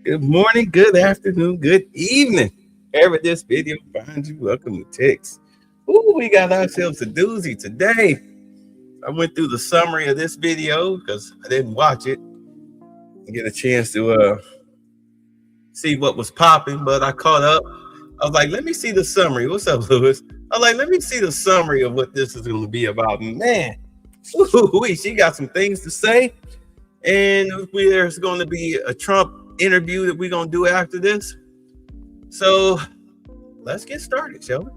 Good morning, good afternoon, good evening. Wherever this video finds you, welcome to Text. Ooh, we got ourselves a doozy today. I went through the summary of this video because I didn't watch it and get a chance to see what was popping, but I caught up. I was like, let me see the summary. What's up, Lewis? I was like, let me see the summary of what this is going to be about. Man, she got some things to say. And there's going to be a Trump interview that we're going to do after this. So let's get started, shall we?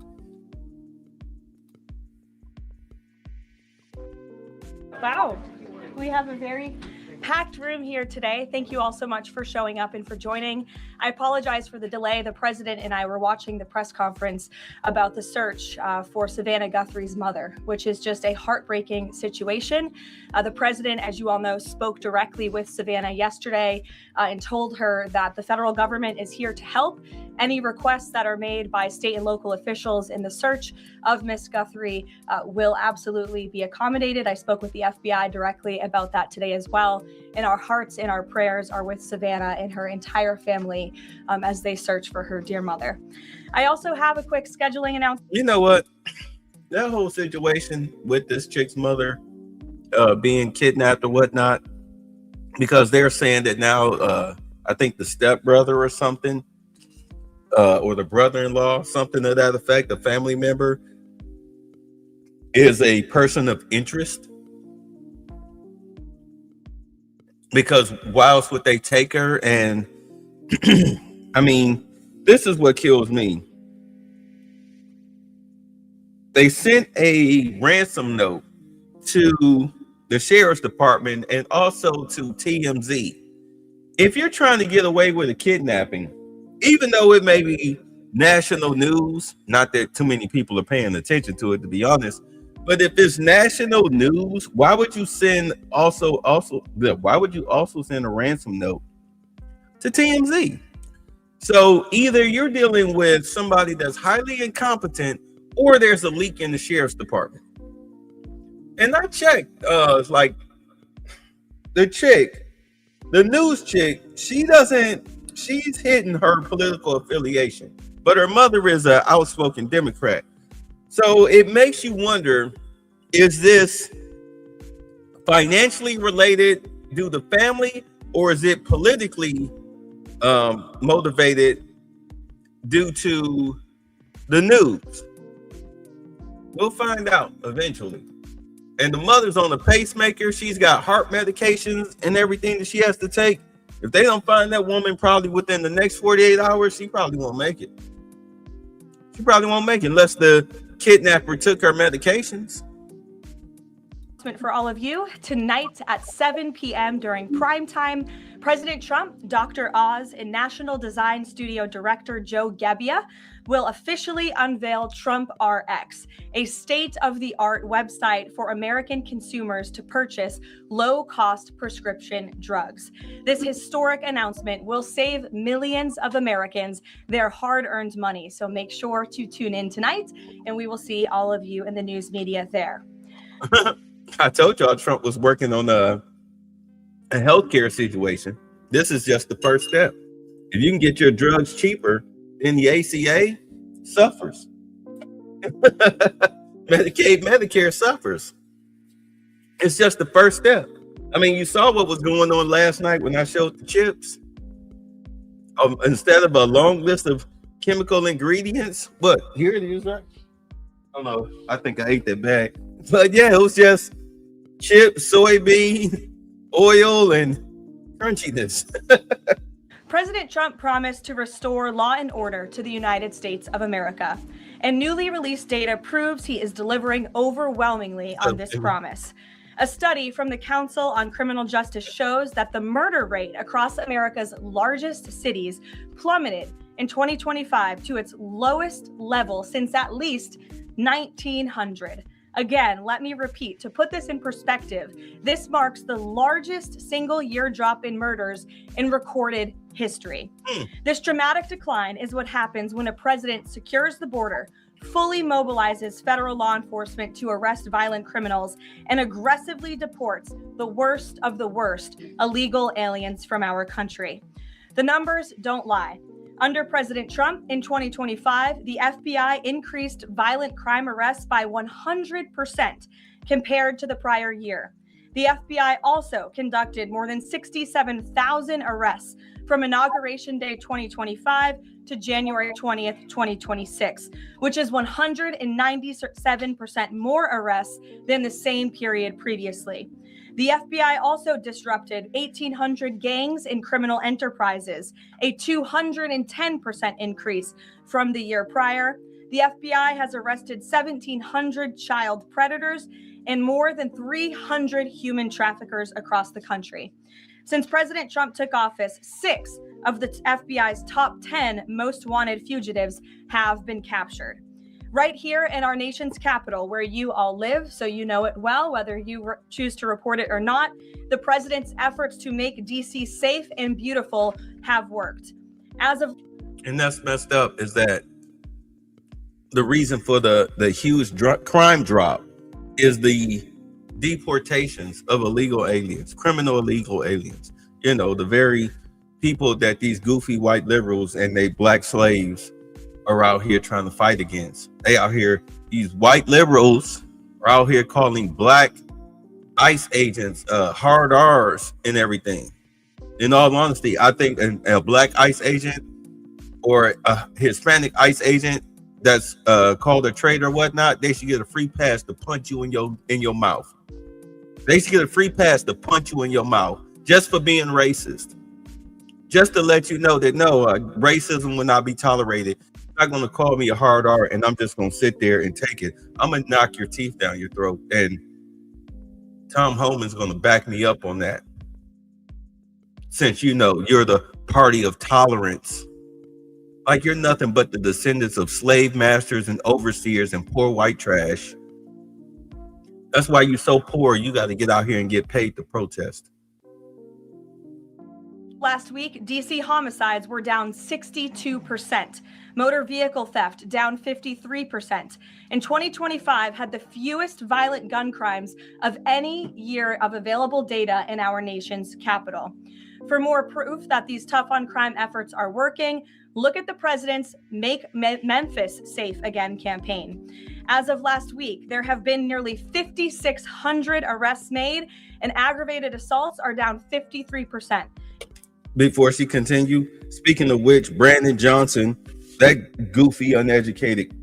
Wow, we have a very packed room here today. Thank you all so much for showing up and for joining. I apologize for the delay. The president and I were watching the press conference about the search for Savannah Guthrie's mother, which is just a heartbreaking situation. The president, as you all know, spoke directly with Savannah yesterday and told her that the federal government is here to help. Any requests that are made by state and local officials in the search of Miss Guthrie will absolutely be accommodated. I spoke with the FBI directly about that today as well. And our hearts and our prayers are with Savannah and her entire family as they search for her dear mother. I also have a quick scheduling announcement. You know what? That whole situation with this chick's mother being kidnapped or whatnot, because they're saying that now, I think the stepbrother or something, or the brother-in-law, something to that effect, a family member, is a person of interest. Because why else would they take her? And I mean, this is what kills me. They sent a ransom note to the sheriff's department and also to TMZ. If you're trying to get away with a kidnapping, even though it may be national news, not that too many people are paying attention to it, to be honest, but if it's national news, why would you send why would you also send a ransom note to TMZ? So either you're dealing with somebody that's highly incompetent, or there's a leak in the sheriff's department. And I checked, like the news chick, she's hidden her political affiliation, but her mother is an outspoken Democrat. So it makes you wonder, is this financially related to the family, or is it politically motivated due to the news? We'll find out eventually. And the mother's on a pacemaker. She's got heart medications and everything that she has to take. If they don't find that woman probably within the next 48 hours, she probably won't make it. She probably won't make it unless the kidnapper took her medications. For all of you, tonight at 7 p.m. during prime time, President Trump, Dr. Oz, and National Design Studio Director Joe Gebbia will officially unveil Trump RX, a state-of-the-art website for American consumers to purchase low-cost prescription drugs. This historic announcement will save millions of Americans their hard-earned money, so make sure to tune in tonight, and we will see all of you in the news media there. I told y'all Trump was working on a healthcare situation. This is just the first step. If you can get your drugs cheaper, then the ACA suffers. Medicare suffers. It's just the first step. I mean, you saw what was going on last night when I showed the chips. Instead of a long list of chemical ingredients, but here it is, right? I don't know. I think I ate that bag. But yeah, it was just chips, soybean, oil, and crunchiness. President Trump promised to restore law and order to the United States of America, and newly released data proves he is delivering overwhelmingly on this promise. A study from the Council on Criminal Justice shows that the murder rate across America's largest cities plummeted in 2025 to its lowest level since at least 1900. Again, let me repeat, to put this in perspective, this marks the largest single year drop in murders in recorded history. This dramatic decline is what happens when a president secures the border, fully mobilizes federal law enforcement to arrest violent criminals, and aggressively deports the worst of the worst illegal aliens from our country. The numbers don't lie. Under President Trump in 2025, the FBI increased violent crime arrests by 100% compared to the prior year. The FBI also conducted more than 67,000 arrests from Inauguration Day 2025 to January 20th, 2026, which is 197% more arrests than the same period previously. The FBI also disrupted 1,800 gangs and criminal enterprises, a 210% increase from the year prior. The FBI has arrested 1,700 child predators and more than 300 human traffickers across the country. Since President Trump took office, 6 of the FBI's top 10 most wanted fugitives have been captured. Right here in our nation's capital, where you all live, so you know it well, whether you choose to report it or not, the president's efforts to make DC safe and beautiful have worked. And that's messed up, is that the reason for the huge crime drop is the deportations of illegal aliens, criminal illegal aliens. You know, the very people that these goofy white liberals and they black slaves are out here trying to fight against. They out here, these white liberals are out here calling black ICE agents hard R's and everything. In all honesty, I think a black ICE agent or a Hispanic ICE agent that's called a traitor or whatnot, they should get a free pass to punch you in your mouth. They should get a free pass to punch you in your mouth just for being racist. Just to let you know that no, racism will not be tolerated. You're not going to call me a hard R and I'm just going to sit there and take it. I'm going to knock your teeth down your throat. And Tom Homan's going to back me up on that. Since you know you're the party of tolerance. Like you're nothing but the descendants of slave masters and overseers and poor white trash. That's why you're so poor. You got to get out here and get paid to protest. Last week, DC homicides were down 62%. Motor vehicle theft down 53%. And 2025 had the fewest violent gun crimes of any year of available data in our nation's capital. For more proof that these tough on crime efforts are working, look at the president's Make Memphis Safe Again campaign. As of last week, there have been nearly 5,600 arrests made, and aggravated assaults are down 53%. Before she continued, speaking of which, Brandon Johnson, that goofy, uneducated.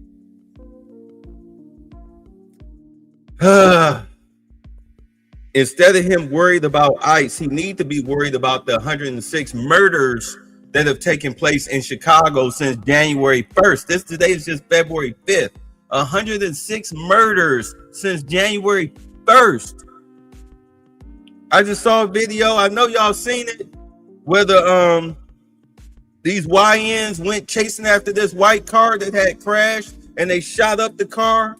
Instead of him worried about ICE, he need to be worried about the 106 murders that have taken place in Chicago since January 1st. Today is just February 5th. 106 murders since January 1st. I just saw a video. I know y'all seen it. Where these YNs went chasing after this white car that had crashed, and they shot up the car,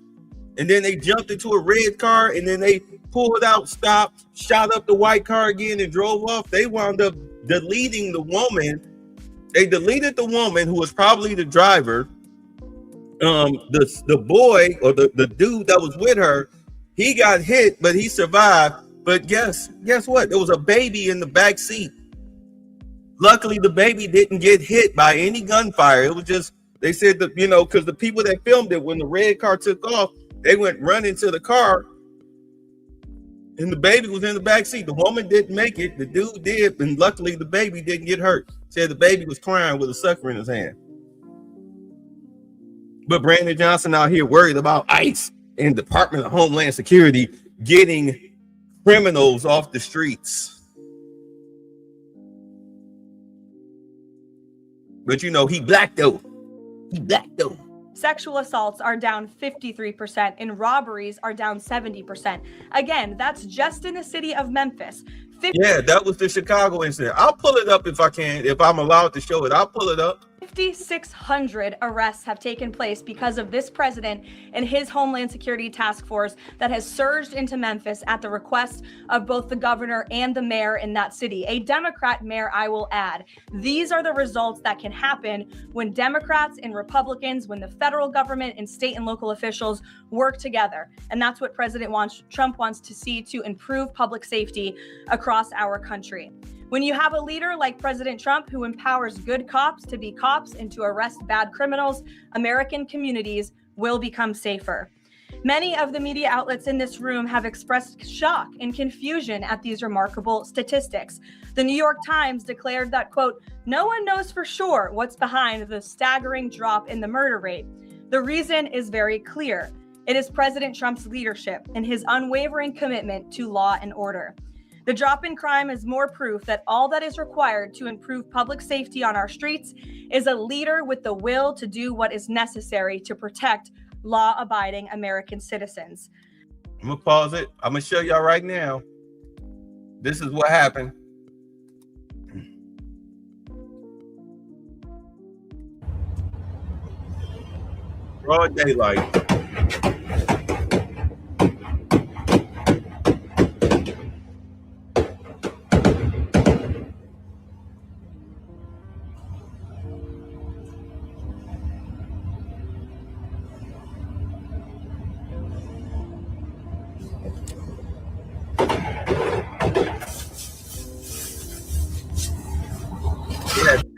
and then they jumped into a red car, and then they pulled out, stopped, shot up the white car again, and drove off. They wound up deleting the woman. They deleted the woman who was probably the driver. The boy or the dude that was with her, he got hit, but he survived. But guess what? There was a baby in the back seat. Luckily, the baby didn't get hit by any gunfire. It was just, they said that, you know, because the people that filmed it, when the red car took off, they went running to the car and the baby was in the back seat. The woman didn't make it. The dude did. And luckily, the baby didn't get hurt. Said the baby was crying with a sucker in his hand. But Brandon Johnson out here worried about ICE and Department of Homeland Security getting criminals off the streets. But you know, he black though. He black though. Sexual assaults are down 53% and robberies are down 70%. Again, that's just in the city of Memphis. Yeah, that was the Chicago incident. I'll pull it up if I can. If I'm allowed to show it, I'll pull it up. 5,600 arrests have taken place because of this president and his Homeland Security task force that has surged into Memphis at the request of both the governor and the mayor in that city. A Democrat mayor, I will add. These are the results that can happen when Democrats and Republicans, when the federal government and state and local officials work together. And that's what Trump wants to see to improve public safety across our country. When you have a leader like President Trump who empowers good cops to be cops and to arrest bad criminals, American communities will become safer. Many of the media outlets in this room have expressed shock and confusion at these remarkable statistics. The New York Times declared that, quote, "No one knows for sure what's behind the staggering drop in the murder rate. The reason is very clear. It is President Trump's leadership and his unwavering commitment to law and order. The drop in crime is more proof that all that is required to improve public safety on our streets is a leader with the will to do what is necessary to protect law-abiding American citizens." I'm gonna pause it. I'm gonna show y'all right now. This is what happened. Broad daylight.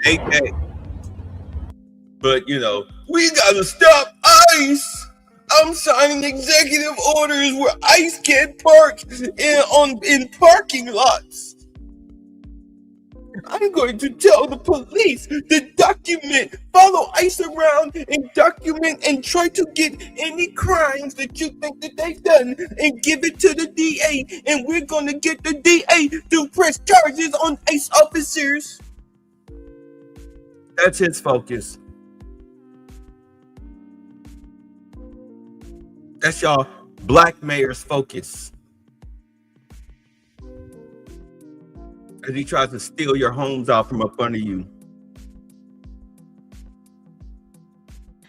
AK. But you know, we gotta stop ICE. I'm signing executive orders where ICE can't park in parking lots. I'm going to tell the police to document, follow ICE around and document and try to get any crimes that you think that they've done and give it to the DA. And we're going to get the DA to press charges on ICE officers. That's his focus. That's y'all black mayor's focus. As he tries to steal your homes out from up under you.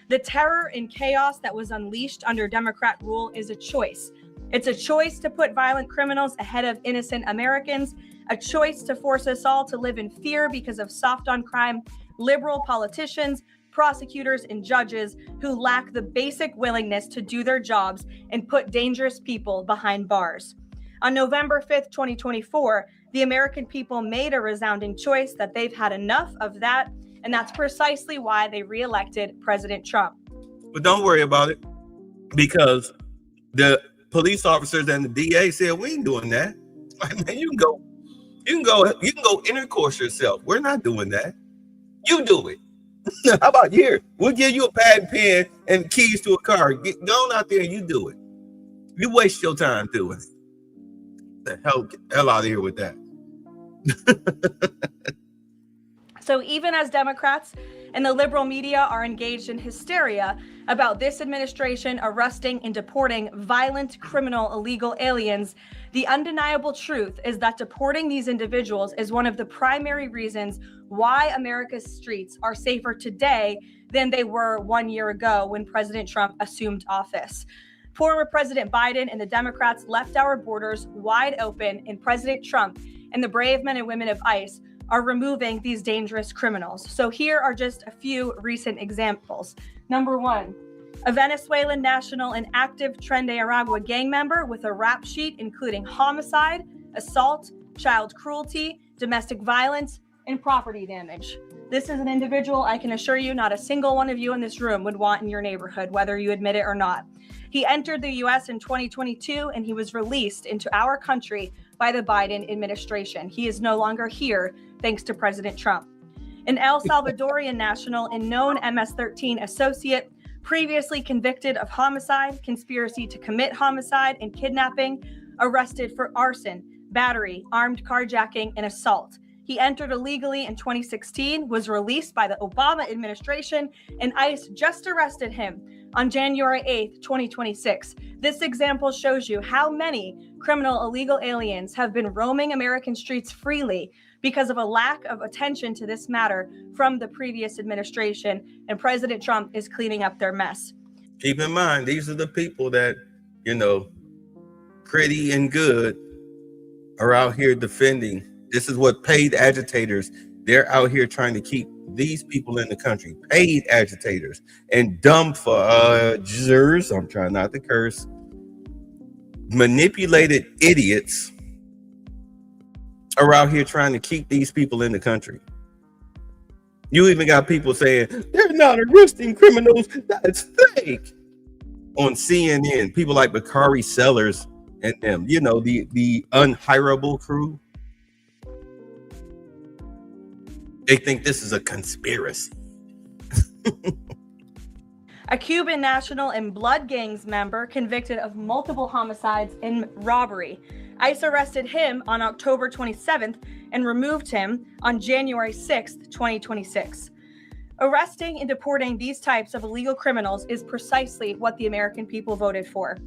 The terror and chaos that was unleashed under Democrat rule is a choice. It's a choice to put violent criminals ahead of innocent Americans, a choice to force us all to live in fear because of soft on crime, liberal politicians, prosecutors, and judges who lack the basic willingness to do their jobs and put dangerous people behind bars. On November 5th, 2024, the American people made a resounding choice that they've had enough of that, and that's precisely why they reelected President Trump. But don't worry about it, because the police officers and the DA said, we ain't doing that. Like, man, you can go intercourse yourself. We're not doing that. You do it. How about here? We'll give you a pad and pen and keys to a car. Go on out there and you do it. You waste your time doing it. The hell out of here with that. So even as Democrats and the liberal media are engaged in hysteria about this administration arresting and deporting violent, criminal, illegal aliens, the undeniable truth is that deporting these individuals is one of the primary reasons why America's streets are safer today than they were 1 year ago when President Trump assumed office. Former President Biden and the Democrats left our borders wide open, and President Trump and the brave men and women of ICE are removing these dangerous criminals. So here are just a few recent examples. Number one, a Venezuelan national and active Tren de Aragua gang member with a rap sheet including homicide, assault, child cruelty, domestic violence, and property damage. This is an individual I can assure you not a single one of you in this room would want in your neighborhood, whether you admit it or not. He entered the U.S. in 2022, and he was released into our country by the Biden administration. He is no longer here, thanks to President Trump. An El Salvadorian national and known MS-13 associate, previously convicted of homicide, conspiracy to commit homicide, and kidnapping, arrested for arson, battery, armed carjacking, and assault. He entered illegally in 2016, was released by the Obama administration, and ICE just arrested him on January 8th, 2026. This example shows you how many criminal illegal aliens have been roaming American streets freely because of a lack of attention to this matter from the previous administration, and President Trump is cleaning up their mess. Keep in mind, these are the people that, pretty and good are out here defending. This is what paid agitators, they're out here trying to keep these people in the country, paid agitators and dumb fudgers, I'm trying not to curse, manipulated idiots are out here trying to keep these people in the country. You even got people saying they're not arresting criminals. That's fake. On CNN, people like Bakari Sellers and them, you know, the unhireable crew. They think this is a conspiracy. A Cuban national and blood gangs member convicted of multiple homicides and robbery. ICE arrested him on October 27th and removed him on January 6th, 2026. Arresting and deporting these types of illegal criminals is precisely what the American people voted for.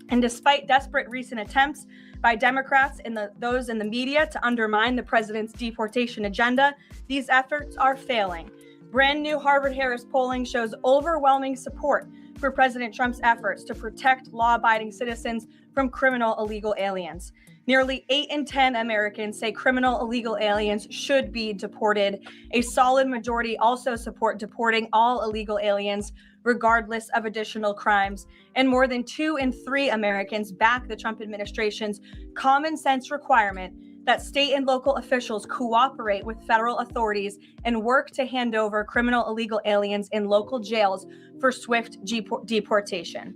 And despite desperate recent attempts by Democrats and those in the media to undermine the president's deportation agenda, these efforts are failing. Brand new Harvard-Harris polling shows overwhelming support for President Trump's efforts to protect law-abiding citizens from criminal illegal aliens. Nearly 8 in 10 Americans say criminal illegal aliens should be deported. A solid majority also support deporting all illegal aliens, regardless of additional crimes. And more than 2 in 3 Americans back the Trump administration's common sense requirement that state and local officials cooperate with federal authorities and work to hand over criminal illegal aliens in local jails for swift deportation.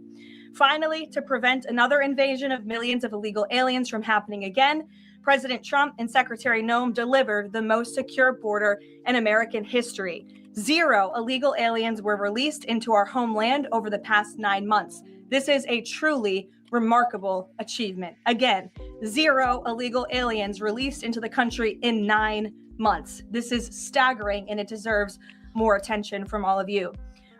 Finally, to prevent another invasion of millions of illegal aliens from happening again, President Trump and Secretary Noem delivered the most secure border in American history. 0 illegal aliens were released into our homeland over the past 9 months. This is a truly remarkable achievement. Again, 0 illegal aliens released into the country in 9 months. This is staggering, and it deserves more attention from all of you.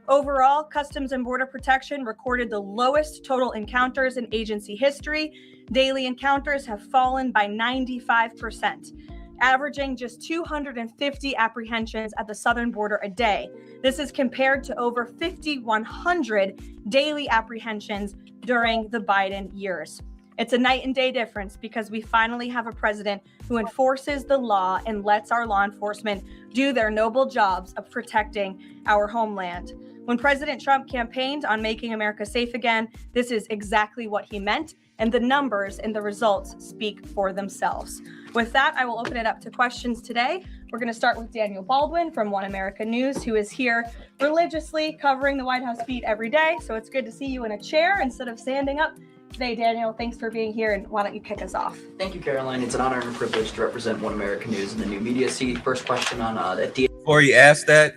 Overall, Customs and Border Protection recorded the lowest total encounters in agency history. Daily encounters have fallen by 95%, averaging just 250 apprehensions at the southern border a day. This is compared to over 5,100 daily apprehensions during the Biden years. It's a night and day difference because we finally have a president who enforces the law and lets our law enforcement do their noble jobs of protecting our homeland. When President Trump campaigned on making America safe again, this is exactly what he meant, and the numbers and the results speak for themselves. With that, I will open it up to questions today. We're going to start with Daniel Baldwin from One America News, who is here religiously covering the White House beat every day. So it's good to see you in a chair instead of standing up today, Daniel. Thanks for being here, and why don't you kick us off? Thank you, Caroline. It's an honor and a privilege to represent One America News in the new media seat. First question on that. Before you ask that,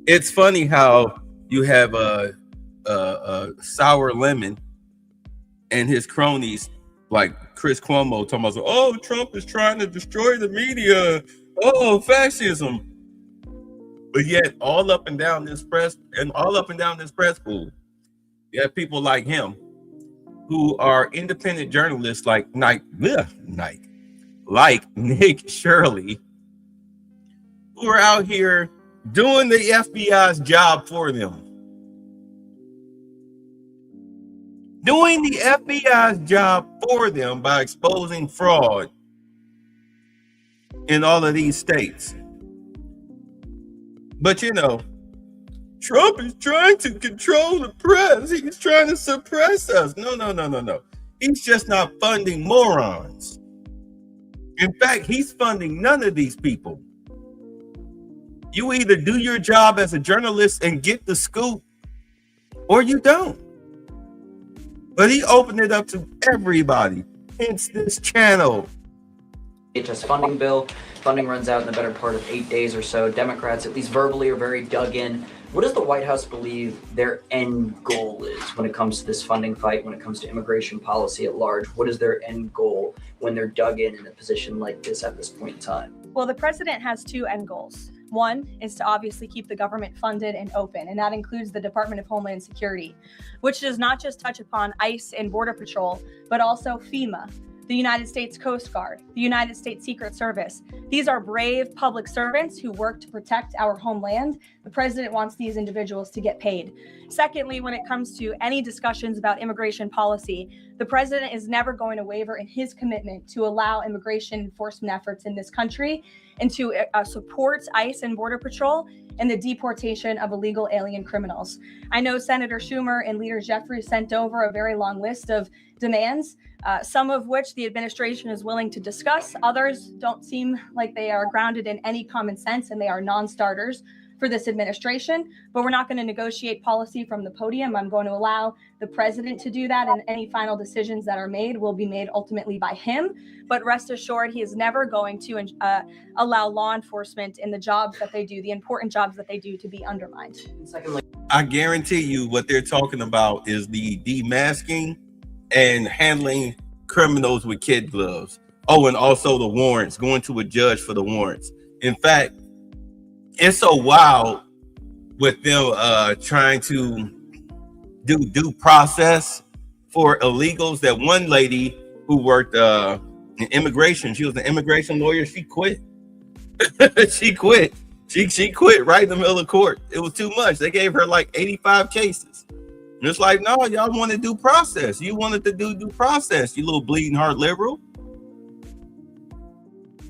it's funny how you have a sour lemon and his cronies like Chris Cuomo talking about, oh, Trump is trying to destroy the media. Oh, fascism. But yet all up and down this press pool, you have people like him who are independent journalists like Nick Shirley, who are out here doing the FBI's job for them. Doing the FBI's job for them by exposing fraud in all of these states. But you know, Trump is trying to control the press. He's trying to suppress us. No. He's just not funding morons. In fact, he's funding none of these people. You either do your job as a journalist and get the scoop, or you don't. But he opened it up to everybody. Hence this channel. DHS funding bill. Funding runs out in the better part of 8 days or so. Democrats, at least verbally, are very dug in. What does the White House believe their end goal is when it comes to this funding fight, when it comes to immigration policy at large? What is their end goal when they're dug in a position like this at this point in time? Well, the president has 2 end goals. One is to obviously keep the government funded and open, and that includes the Department of Homeland Security, which does not just touch upon ICE and Border Patrol, but also FEMA, the United States Coast Guard, the United States Secret Service. These are brave public servants who work to protect our homeland. The president wants these individuals to get paid. Secondly, when it comes to any discussions about immigration policy, the president is never going to waver in his commitment to allow immigration enforcement efforts in this country and to support ICE and Border Patrol and the deportation of illegal alien criminals. I know Senator Schumer and Leader Jeffries sent over a very long list of demands, some of which the administration is willing to discuss. Others don't seem like they are grounded in any common sense, and they are non-starters for this administration. But we're not going to negotiate policy from the podium. I'm going to allow the president to do that, and any final decisions that are made will be made ultimately by him. But rest assured, he is never going to allow law enforcement in the jobs that they do, the important jobs that they do, to be undermined. Secondly, I guarantee you what they're talking about is the demasking and handling criminals with kid gloves. Oh, and also the warrants, going to a judge for the warrants. In fact, it's so wild with them trying to do due process for illegals that one lady who worked in immigration, she was an immigration lawyer, she quit. She quit. She quit right in the middle of court. It was too much. They gave her like 85 cases. And it's like, no, y'all wanted due process. You wanted to do due process, you little bleeding heart liberal.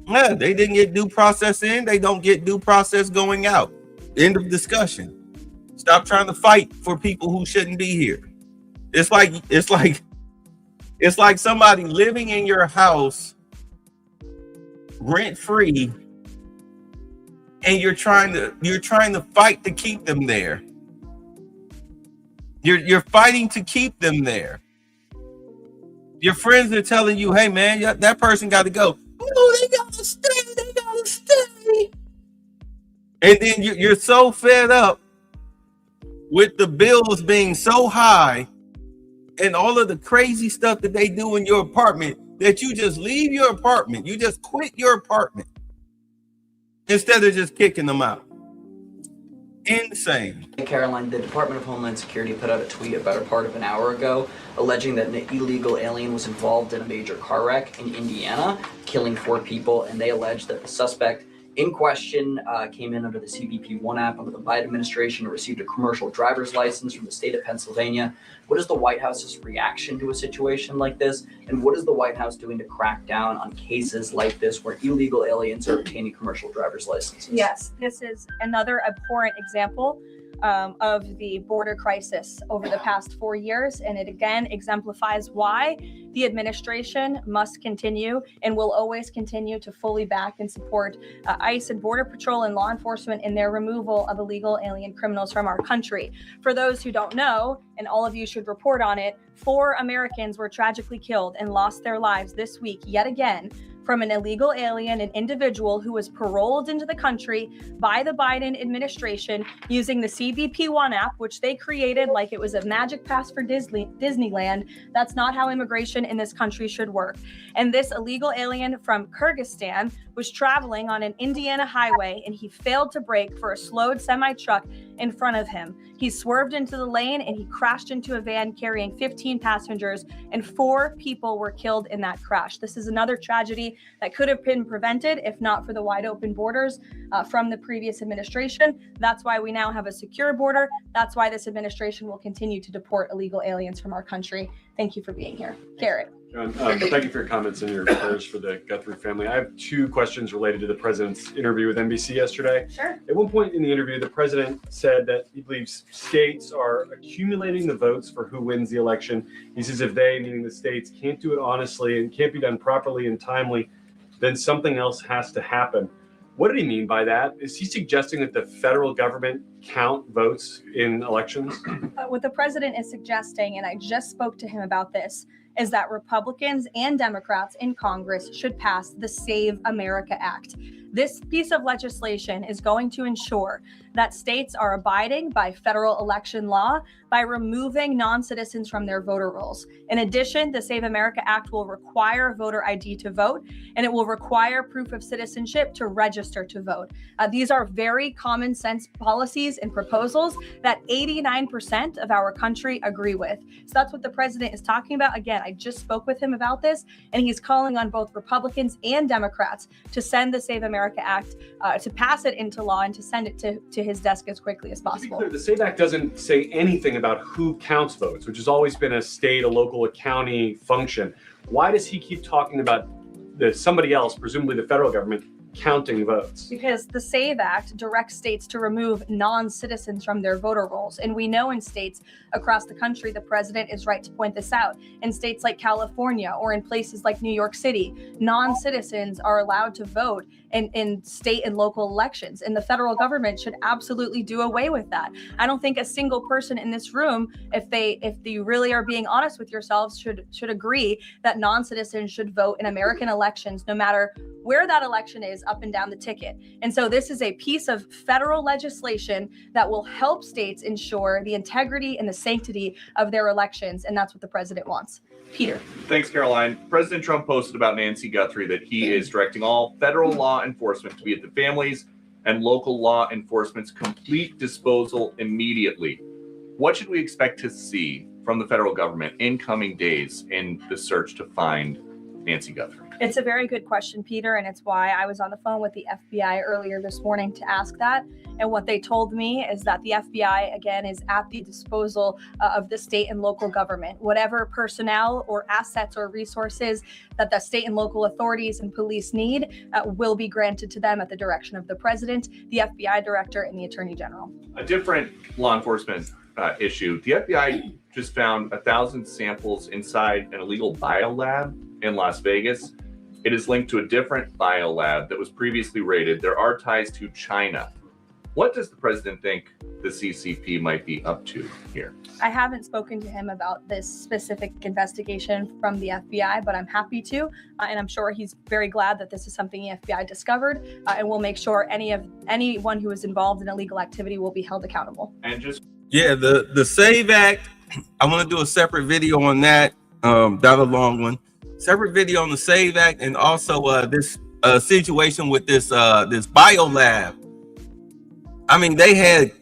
Yeah, they didn't get due process in. They don't get due process going out. End of discussion. Stop trying to fight for people who shouldn't be here. It's like somebody living in your house rent free, and you're trying to fight to keep them there. You're fighting to keep them there. Your friends are telling you, hey man, that person got to go. No, they gotta stay. And then you're so fed up with the bills being so high and all of the crazy stuff that they do in your apartment that you just leave your apartment. You just quit your apartment instead of just kicking them out. Insane. Karoline, the Department of Homeland Security put out a tweet about a part of an hour ago alleging that an illegal alien was involved in a major car wreck in Indiana, killing 4 people, and they allege that the suspect in question came in under the CBP-1 app under the Biden administration and received a commercial driver's license from the state of Pennsylvania. What is the White House's reaction to a situation like this? And what is the White House doing to crack down on cases like this where illegal aliens are obtaining commercial driver's licenses? Yes, this is another abhorrent example of the border crisis over the past 4 years. And it again exemplifies why the administration must continue and will always continue to fully back and support ICE and Border Patrol and law enforcement in their removal of illegal alien criminals from our country. For those who don't know, and all of you should report on it, 4 Americans were tragically killed and lost their lives this week yet again from an illegal alien, an individual who was paroled into the country by the Biden administration using the CBP-1 app, which they created like it was a magic pass for Disneyland. That's not how immigration in this country should work. And this illegal alien from Kyrgyzstan was traveling on an Indiana highway, and he failed to brake for a slowed semi-truck in front of him. He swerved into the lane and he crashed into a van carrying 15 passengers, and 4 people were killed in that crash. This is another tragedy that could have been prevented if not for the wide open borders from the previous administration. That's why we now have a secure border. That's why this administration will continue to deport illegal aliens from our country. Thank you for being here. Garrett. John, thank you for your comments and your prayers for the Guthrie family. I have 2 questions related to the president's interview with NBC yesterday. Sure. At one point in the interview, the president said that he believes states are accumulating the votes for who wins the election. He says if they, meaning the states, can't do it honestly and can't be done properly and timely, then something else has to happen. What did he mean by that? Is he suggesting that the federal government count votes in elections? What the president is suggesting, and I just spoke to him about this, is that Republicans and Democrats in Congress should pass the Save America Act. This piece of legislation is going to ensure that states are abiding by federal election law by removing non-citizens from their voter rolls. In addition, the Save America Act will require voter ID to vote, and it will require proof of citizenship to register to vote. These are very common sense policies and proposals that 89% of our country agree with. So that's what the president is talking about. Again, I just spoke with him about this, and he's calling on both Republicans and Democrats to send the Save America Act, to pass it into law and to send it to his desk as quickly as possible. The SAVE Act doesn't say anything about who counts votes, which has always been a state, a local, a county function. Why does he keep talking about somebody else, presumably the federal government, counting votes? Because the SAVE Act directs states to remove non-citizens from their voter rolls. And we know in states across the country, the president is right to point this out. In states like California or in places like New York City, non-citizens are allowed to vote in state and local elections. And the federal government should absolutely do away with that. I don't think a single person in this room, if you really are being honest with yourselves, should agree that non-citizens should vote in American elections, no matter where that election is up and down the ticket. And so this is a piece of federal legislation that will help states ensure the integrity and the sanctity of their elections. And that's what the president wants. Peter. Thanks, Caroline. President Trump posted about Nancy Guthrie that he is directing all federal law enforcement to be at the families and local law enforcement's complete disposal immediately. What should we expect to see from the federal government in coming days in the search to find Nancy Guthrie? It's a very good question, Peter, and it's why I was on the phone with the FBI earlier this morning to ask that. And what they told me is that the FBI, again, is at the disposal of the state and local government. Whatever personnel or assets or resources that the state and local authorities and police need will be granted to them at the direction of the president, the FBI director, and the attorney general. A different law enforcement issue. The FBI just found 1,000 samples inside an illegal biolab in Las Vegas. It is linked to a different biolab that was previously raided. There are ties to China. What does the president think the CCP might be up to here? I haven't spoken to him about this specific investigation from the FBI, but I'm happy to. And I'm sure he's very glad that this is something the FBI discovered. And we'll make sure anyone who is involved in illegal activity will be held accountable. And just the SAVE Act, I want to do a separate video on that, not a long one. Separate video on the SAVE Act, and also this situation with this biolab. I mean, they had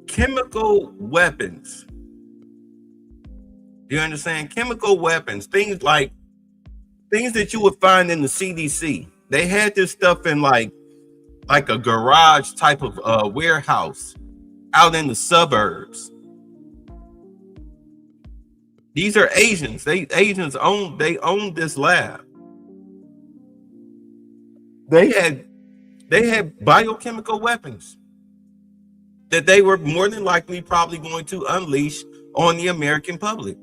chemical weapons. You understand? Chemical weapons, things that you would find in the CDC. They had this stuff in like a garage type of warehouse out in the suburbs. These are Asians. Asians own this lab. They had biochemical weapons that they were more than likely probably going to unleash on the American public.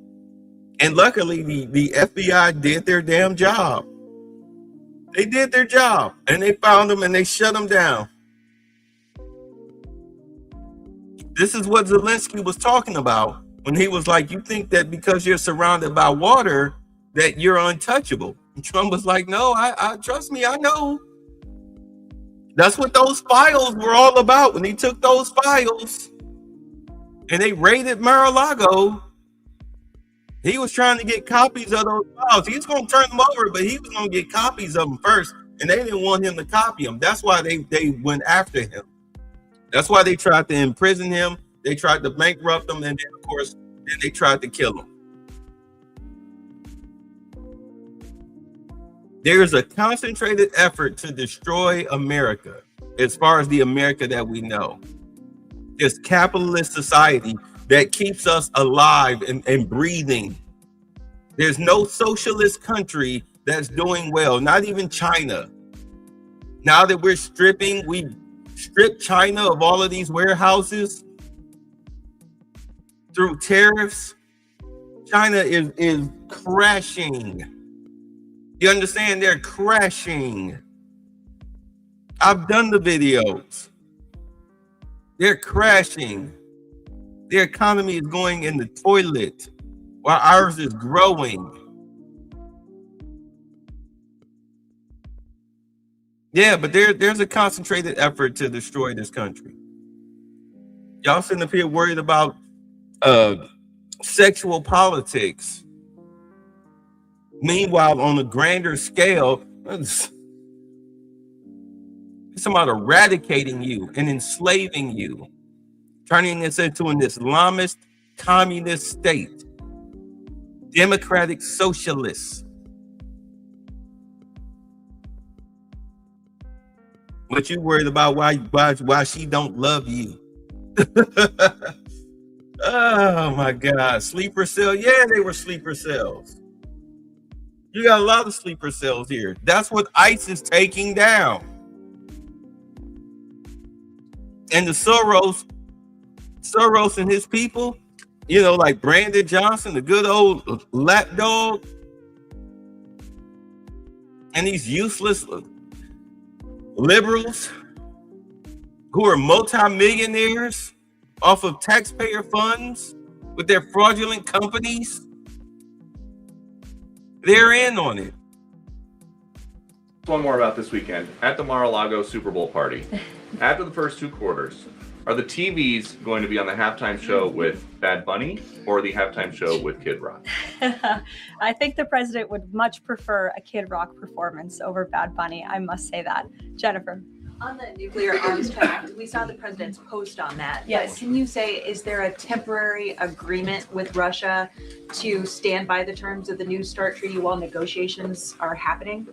And luckily the FBI did their damn job. They did their job, and they found them and they shut them down. This is what Zelensky was talking about when he was like, you think that because you're surrounded by water that you're untouchable. And Trump was like, no, I trust me, I know. That's what those files were all about. When he took those files and they raided Mar-a-Lago, he was trying to get copies of those files. He was going to turn them over, but he was going to get copies of them first, and they didn't want him to copy them. That's why they went after him. That's why they tried to imprison him. They tried to bankrupt him, and then, of course, they tried to kill him. There's a concentrated effort to destroy America, as far as the America that we know. This capitalist society that keeps us alive and breathing. There's no socialist country that's doing well, not even China. Now that we stripped China of all of these warehouses through tariffs. China is crashing. You understand? They're crashing. I've done the videos. They're crashing. Their economy is going in the toilet while ours is growing. Yeah, but there's a concentrated effort to destroy this country. Y'all sitting up here worried about sexual politics. Meanwhile, on a grander scale, it's about eradicating you and enslaving you, turning this into an Islamist communist state, democratic socialists. But you worried about why she don't love you. Oh my God, sleeper cell. Yeah, they were sleeper cells. You got a lot of sleeper cells here. That's what ICE is taking down. And the Soros and his people, like Brandon Johnson, the good old lapdog, and these useless liberals who are multimillionaires off of taxpayer funds with their fraudulent companies, they're in on it. One more about this weekend. At the Mar-a-Lago Super Bowl party, after the first two quarters, are the TVs going to be on the halftime show with Bad Bunny or the halftime show with Kid Rock? I think the president would much prefer a Kid Rock performance over Bad Bunny. I must say that. Jennifer. On the nuclear arms pact, we saw the president's post on that. Yes. But can you say, is there a temporary agreement with Russia to stand by the terms of the New START treaty while negotiations are happening?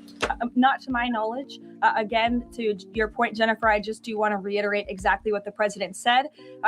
Not to my knowledge. Again, to your point, Jennifer, I just do want to reiterate exactly what the president said.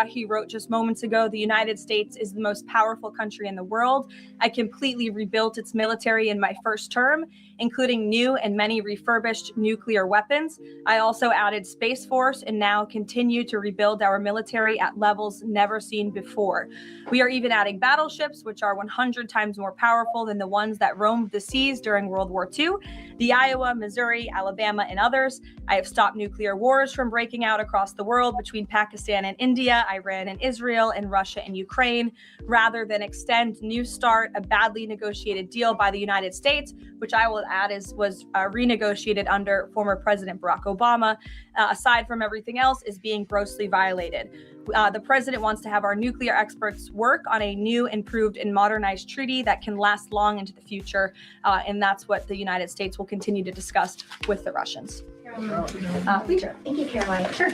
He wrote just moments ago, the United States is the most powerful country in the world. I completely rebuilt its military in my first term, including new and many refurbished nuclear weapons. I also added Space Force and now continue to rebuild our military at levels never seen before. We are even adding battleships, which are 100 times more powerful than the ones that roamed the seas during World War II. The Iowa, Missouri, Alabama, and others. I have stopped nuclear wars from breaking out across the world between Pakistan and India, Iran and Israel, and Russia and Ukraine, rather than extend New START, a badly negotiated deal by the United States, which I will add was renegotiated under former President Barack Obama, aside from everything else, is being grossly violated. The president wants to have our nuclear experts work on a new, improved, and modernized treaty that can last long into the future. And that's what the United States will continue to discuss with the Russians. Leisure. Thank you, Caroline. Sure.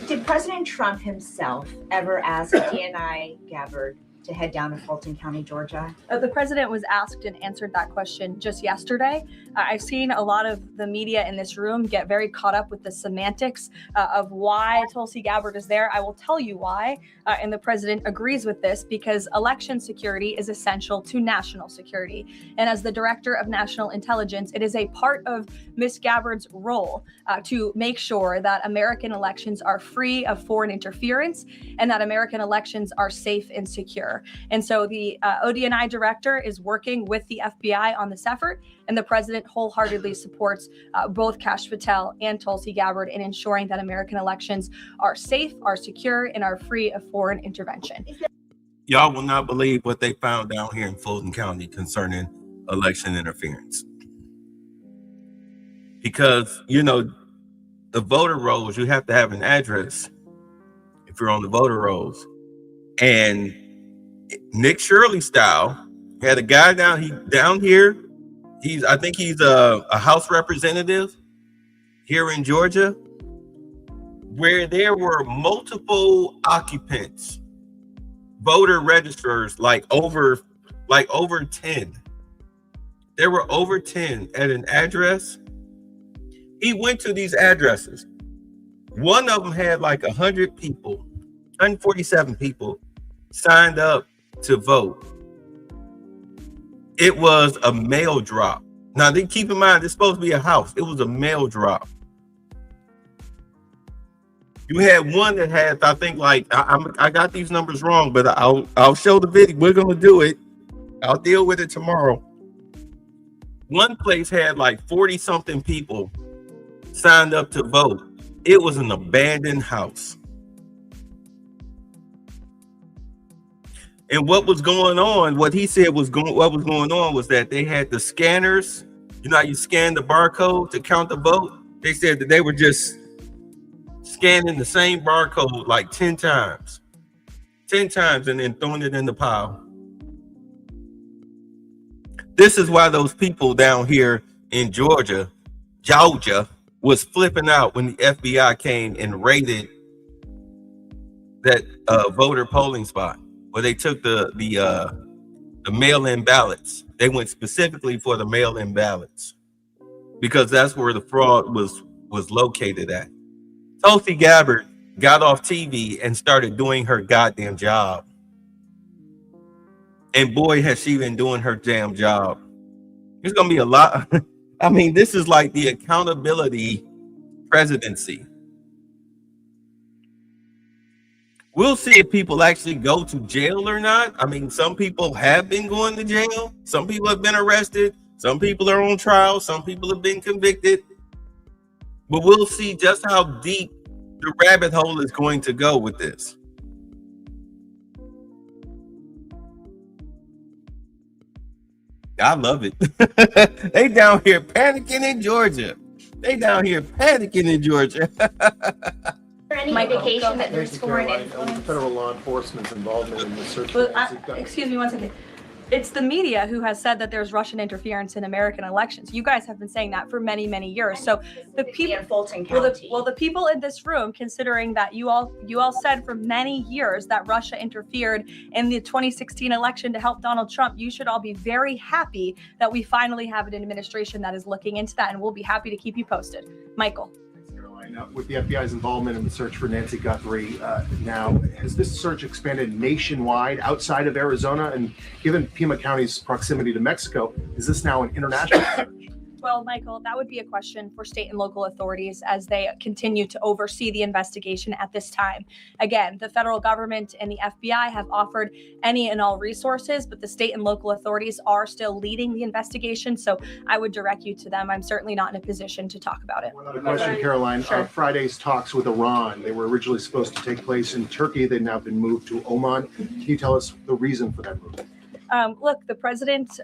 Did President Trump himself ever ask DNI Gabbard to head down to Fulton County, Georgia? The president was asked and answered that question just yesterday. I've seen a lot of the media in this room get very caught up with the semantics of why Tulsi Gabbard is there. I will tell you why, and the president agrees with this, because election security is essential to national security. And as the director of national intelligence, it is a part of Ms. Gabbard's role to make sure that American elections are free of foreign interference and that American elections are safe and secure. And so the ODNI director is working with the FBI on this effort, and the president wholeheartedly supports both Kash Patel and Tulsi Gabbard in ensuring that American elections are safe, are secure, and are free of foreign intervention. Y'all will not believe what they found down here in Fulton County concerning election interference. Because, the voter rolls, you have to have an address if you're on the voter rolls. And Nick Shirley style had a guy down here. I think he's a House representative here in Georgia, where there were multiple occupants, voter registrars, like over 10. There were over 10 at an address. He went to these addresses. One of them had like 100 people, 147 people signed up to vote. It was a mail drop. Now, keep in mind, it's supposed to be a house. It was a mail drop. You had one that had, I think, I got these numbers wrong, but I'll show the video. We're gonna do it. I'll deal with it tomorrow. One place had like 40 something people signed up to vote. It was an abandoned house. And what was going on, what he said what was going on was that they had the scanners. You know how you scan the barcode to count the vote? They said that they were just scanning the same barcode like 10 times. 10 times and then throwing it in the pile. This is why those people down here in Georgia was flipping out when the FBI came and raided that voter polling spot. Where they took the mail-in ballots. They went specifically for the mail-in ballots because that's where the fraud was located at. Tulsi Gabbard got off TV and started doing her goddamn job. And boy, has she been doing her damn job. There's going to be a lot. I mean, this is like the accountability presidency. We'll see if people actually go to jail or not. I mean, some people have been going to jail. Some people have been arrested. Some people are on trial. Some people have been convicted. But we'll see just how deep the rabbit hole is going to go with this. I love it. They down here panicking in Georgia. Any Michael, indication that there's foreign Caroline, influence? federal law enforcement's involvement in the search for Well, Nancy Duck. excuse me one second. It's the media who has said that there's Russian interference in American elections. You guys have been saying that for many, many years. So the people in Fulton Well, County. the people in this room, considering that you all said for many years that Russia interfered in the 2016 election to help Donald Trump, you should all be very happy that we finally have an administration that is looking into that, and we'll be happy to keep you posted. Michael. With the FBI's involvement in the search for Nancy Guthrie, now has this search expanded nationwide outside of Arizona? And given Pima County's proximity to Mexico, is this now an international search? Well, Michael, that would be a question for state and local authorities as they continue to oversee the investigation at this time. Again, the federal government and the FBI have offered any and all resources, but the state and local authorities are still leading the investigation. So I would direct you to them. I'm certainly not in a position to talk about it. One other question, Caroline. Sure. Friday's talks with Iran, they were originally supposed to take place in Turkey. They've now been moved to Oman. Can you tell us the reason for that move? Look, the president,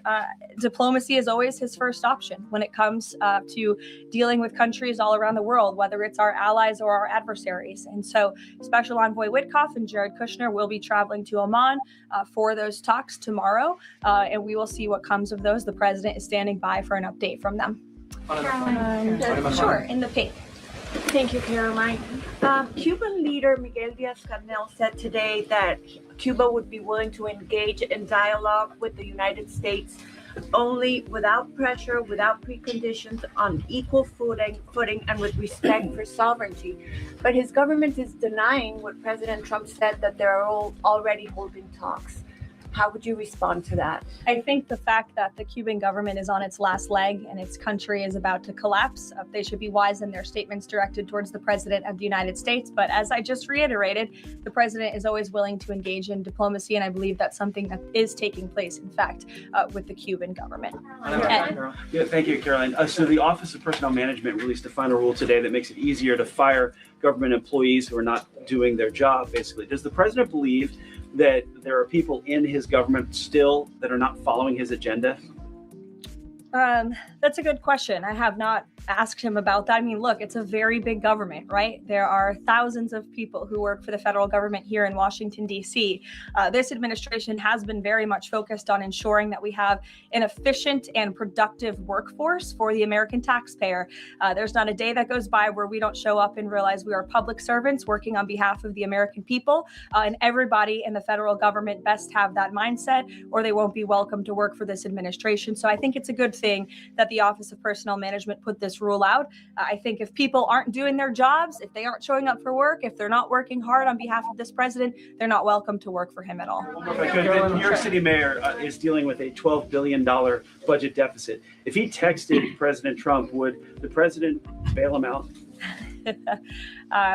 diplomacy is always his first option when it comes to dealing with countries all around the world, whether it's our allies or our adversaries. And so Special Envoy Witkoff and Jared Kushner will be traveling to Oman for those talks tomorrow, and we will see what comes of those. The president is standing by for an update from them. Sure, in the pink. Thank you, Caroline. Cuban leader Miguel Diaz-Canel said today that Cuba would be willing to engage in dialogue with the United States only without pressure, without preconditions, on equal footing and with respect for sovereignty. But his government is denying what President Trump said, that they're all already holding talks. How would you respond to that? I think the fact that the Cuban government is on its last leg and its country is about to collapse, they should be wise in their statements directed towards the president of the United States. But as I just reiterated, the president is always willing to engage in diplomacy, and I believe that's something that is taking place, in fact, with the Cuban government. Yeah, thank you, Caroline. So the Office of Personnel Management released a final rule today that makes it easier to fire government employees who are not doing their job, basically. Does the president believe that there are people in his government still that are not following his agenda? That's a good question. I have not asked him about that. I mean, look, it's a very big government, right? There are thousands of people who work for the federal government here in Washington, D.C. This administration has been very much focused on ensuring that we have an efficient and productive workforce for the American taxpayer. There's not a day that goes by where we don't show up and realize we are public servants working on behalf of the American people, and everybody in the federal government best have that mindset, or they won't be welcome to work for this administration. So I think it's a good thing that the Office of Personnel Management put this rule out. I think if people aren't doing their jobs, if they aren't showing up for work, if they're not working hard on behalf of this president, they're not welcome to work for him at all. The New York City mayor is dealing with a $12 billion budget deficit. If he texted President Trump, would the president bail him out?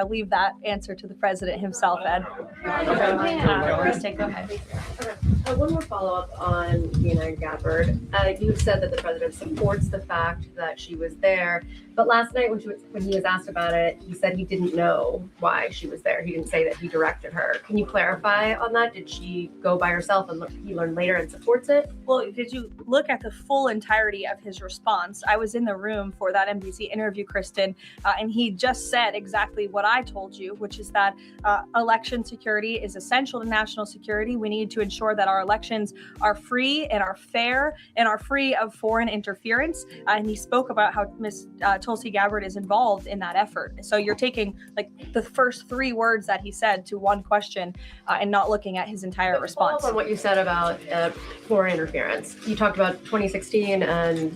Leave that answer to the president himself, Ed. Kristen, go ahead. One more follow-up on Nina Gabbard. You've said that the president supports the fact that she was there, but last night when he was asked about it, he said he didn't know why she was there. He didn't say that he directed her. Can you clarify on that? Did she go by herself and he learned later and supports it? Well, did you look at the full entirety of his response? I was in the room for that NBC interview, Kristen, and he just said exactly what I told you, which is that election security is essential to national security. We need to ensure that our elections are free and are fair and are free of foreign interference. And he spoke about how Ms. Tulsi Gabbard is involved in that effort. So you're taking like the first three words that he said to one question and not looking at his entire response. On what you said about foreign interference, you talked about 2016 and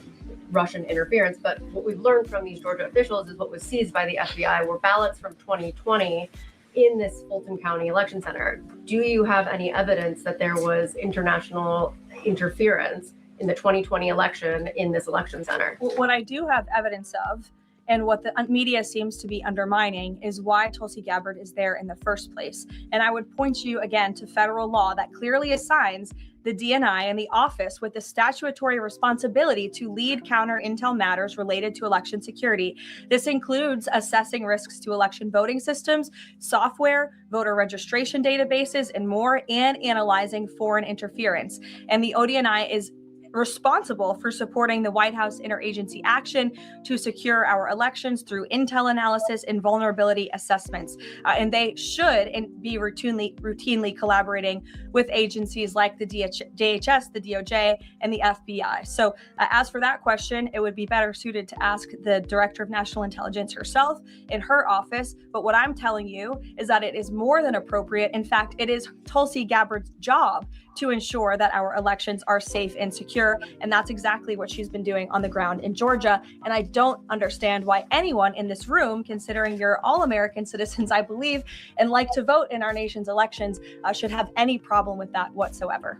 Russian interference, but what we've learned from these Georgia officials is what was seized by the FBI were ballots from 2020 in this Fulton County election center. Do you have any evidence that there was international interference in the 2020 election in this election center. What I do have evidence of, and what the media seems to be undermining, is why Tulsi Gabbard is there in the first place. And I would point you again to federal law that clearly assigns the DNI and the office with the statutory responsibility to lead counter intel matters related to election security. This includes assessing risks to election voting systems, software, voter registration databases, and more, and analyzing foreign interference. And the ODNI is responsible for supporting the White House interagency action to secure our elections through intel analysis and vulnerability assessments. And they should be routinely collaborating with agencies like the DHS, the DOJ, and the FBI. So as for that question, it would be better suited to ask the Director of National Intelligence herself in her office. But what I'm telling you is that it is more than appropriate. In fact, it is Tulsi Gabbard's job to ensure that our elections are safe and secure. And that's exactly what she's been doing on the ground in Georgia. And I don't understand why anyone in this room, considering you're all American citizens, I believe, and like to vote in our nation's elections, should have any problem with that whatsoever.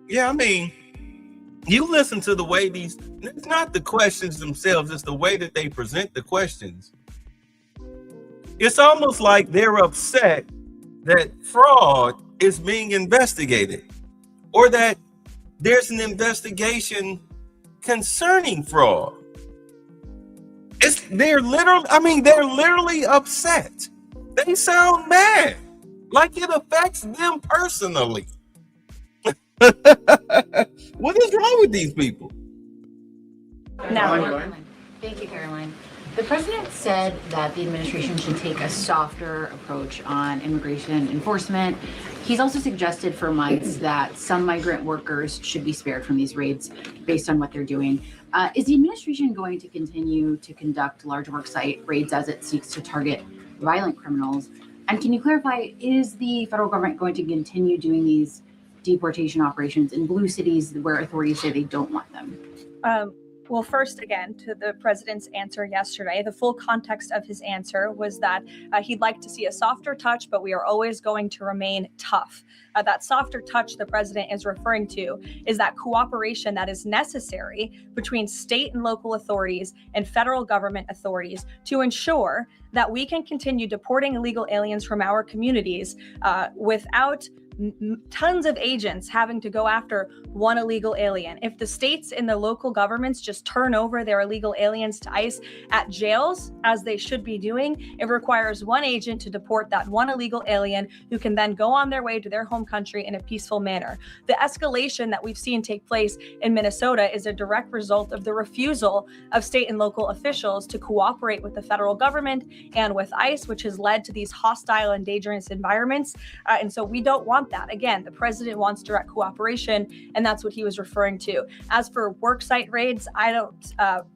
Yeah, I mean, you listen to the way it's not the questions themselves, it's the way that they present the questions. It's almost like they're upset that fraud is being investigated, or that there's an investigation concerning fraud. They're literally upset. They sound mad, like it affects them personally. What is wrong with these people? No. Thank you, Caroline. The president said that the administration should take a softer approach on immigration enforcement. He's also suggested for months that some migrant workers should be spared from these raids based on what they're doing. Is the administration going to continue to conduct large worksite raids as it seeks to target violent criminals? And can you clarify, is the federal government going to continue doing these deportation operations in blue cities where authorities say they don't want them? Well, first, again, to the president's answer yesterday, the full context of his answer was that he'd like to see a softer touch, but we are always going to remain tough. That softer touch the president is referring to is that cooperation that is necessary between state and local authorities and federal government authorities to ensure that we can continue deporting illegal aliens from our communities without tons of agents having to go after one illegal alien. If the states and the local governments just turn over their illegal aliens to ICE at jails, as they should be doing, it requires one agent to deport that one illegal alien who can then go on their way to their home country in a peaceful manner. The escalation that we've seen take place in Minnesota is a direct result of the refusal of state and local officials to cooperate with the federal government and with ICE, which has led to these hostile and dangerous environments. And so we don't want that. Again, the president wants direct cooperation, and that's what he was referring to. As for worksite raids, I don't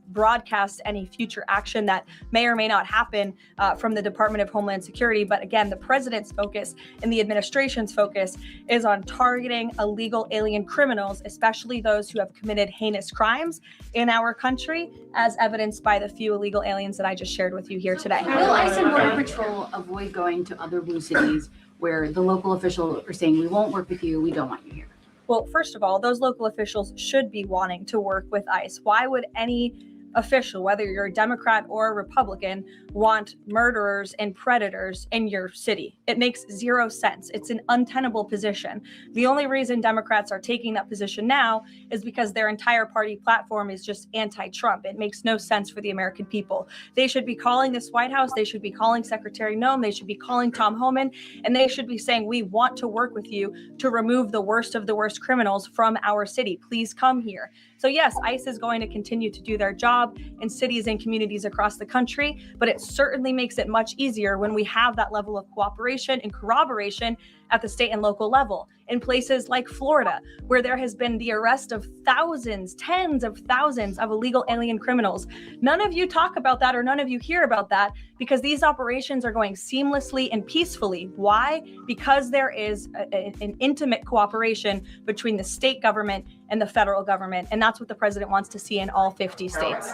broadcast any future action that may or may not happen from the Department of Homeland Security. But again, the president's focus and the administration's focus is on targeting illegal alien criminals, especially those who have committed heinous crimes in our country, as evidenced by the few illegal aliens that I just shared with you here today. Will ICE and Border Patrol avoid going to other blue cities where the local officials are saying, we won't work with you, we don't want you here? Well, first of all, those local officials should be wanting to work with ICE. Why would any official, whether you're a Democrat or a Republican, want murderers and predators in your city? It makes zero sense. It's an untenable position. The only reason Democrats are taking that position now is because their entire party platform is just anti-Trump. It makes no sense for the American people. They should be calling this White House, they should be calling Secretary Noem, they should be calling Tom Homan, and they should be saying, we want to work with you to remove the worst of the worst criminals from our city. Please come here. So yes, ICE is going to continue to do their job in cities and communities across the country, but it certainly makes it much easier when we have that level of cooperation and corroboration at the state and local level. In places like Florida, where there has been the arrest of thousands, tens of thousands of illegal alien criminals. None of you talk about that, or none of you hear about that, because these operations are going seamlessly and peacefully. Why? Because there is an intimate cooperation between the state government and the federal government. And that's what the president wants to see in all 50 states.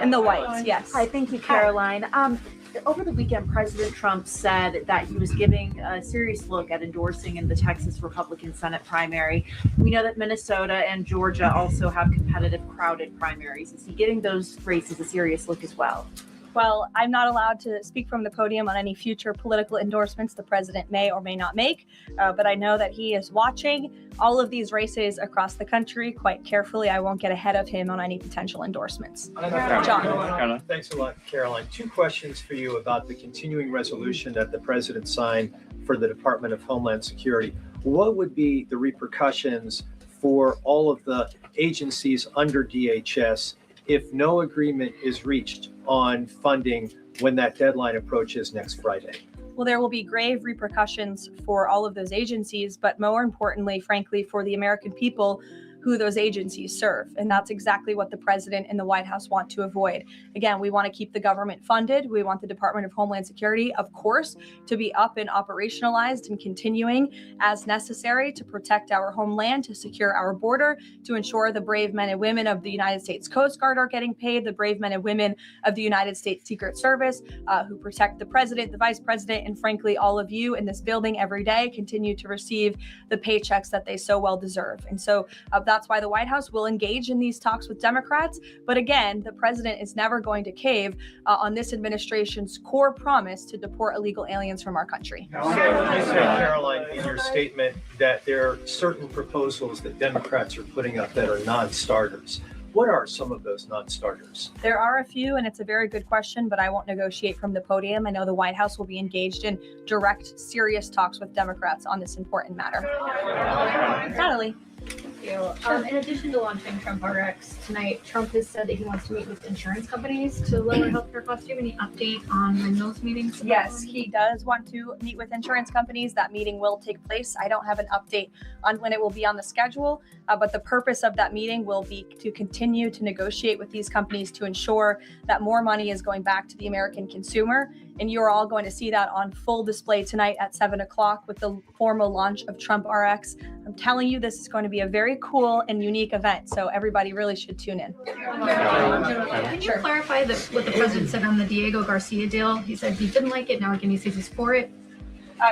In the whites, yes. Hi, thank you, Caroline. over the weekend, President Trump said that he was giving a serious look at endorsing in the Texas Republican Senate primary. We know that Minnesota and Georgia also have competitive, crowded primaries. Is he giving those races a serious look as well? Well, I'm not allowed to speak from the podium on any future political endorsements the president may or may not make, but I know that he is watching all of these races across the country quite carefully. I won't get ahead of him on any potential endorsements. John. Thanks a lot, Caroline. Two questions for you about the continuing resolution that the president signed for the Department of Homeland Security. What would be the repercussions for all of the agencies under DHS if no agreement is reached on funding when that deadline approaches next Friday? Well, there will be grave repercussions for all of those agencies, but more importantly, frankly, for the American people who those agencies serve. And that's exactly what the president and the White House want to avoid. Again, we want to keep the government funded. We want the Department of Homeland Security, of course, to be up and operationalized and continuing as necessary to protect our homeland, to secure our border, to ensure the brave men and women of the United States Coast Guard are getting paid, the brave men and women of the United States Secret Service who protect the president, the vice president, and frankly, all of you in this building every day continue to receive the paychecks that they so well deserve. And so that's why the White House will engage in these talks with Democrats. But again, the president is never going to cave on this administration's core promise to deport illegal aliens from our country. You said, Caroline, in your statement that there are certain proposals that Democrats are putting up that are non-starters. What are some of those non-starters? There are a few, and it's a very good question, but I won't negotiate from the podium. I know the White House will be engaged in direct, serious talks with Democrats on this important matter. Natalie. Thank you. In addition to launching Trump RX tonight, Trump has said that he wants to meet with insurance companies to lower healthcare costs. Do you have any update on when those meetings? Yes, he does want to meet with insurance companies. That meeting will take place. I don't have an update on when it will be on the schedule, but the purpose of that meeting will be to continue to negotiate with these companies to ensure that more money is going back to the American consumer. And you're all going to see that on full display tonight at 7 o'clock with the formal launch of Trump RX. I'm telling you, this is going to be a very cool and unique event. So everybody really should tune in. Can you clarify what the president said on the Diego Garcia deal? He said he didn't like it. Now again, he says he's for it.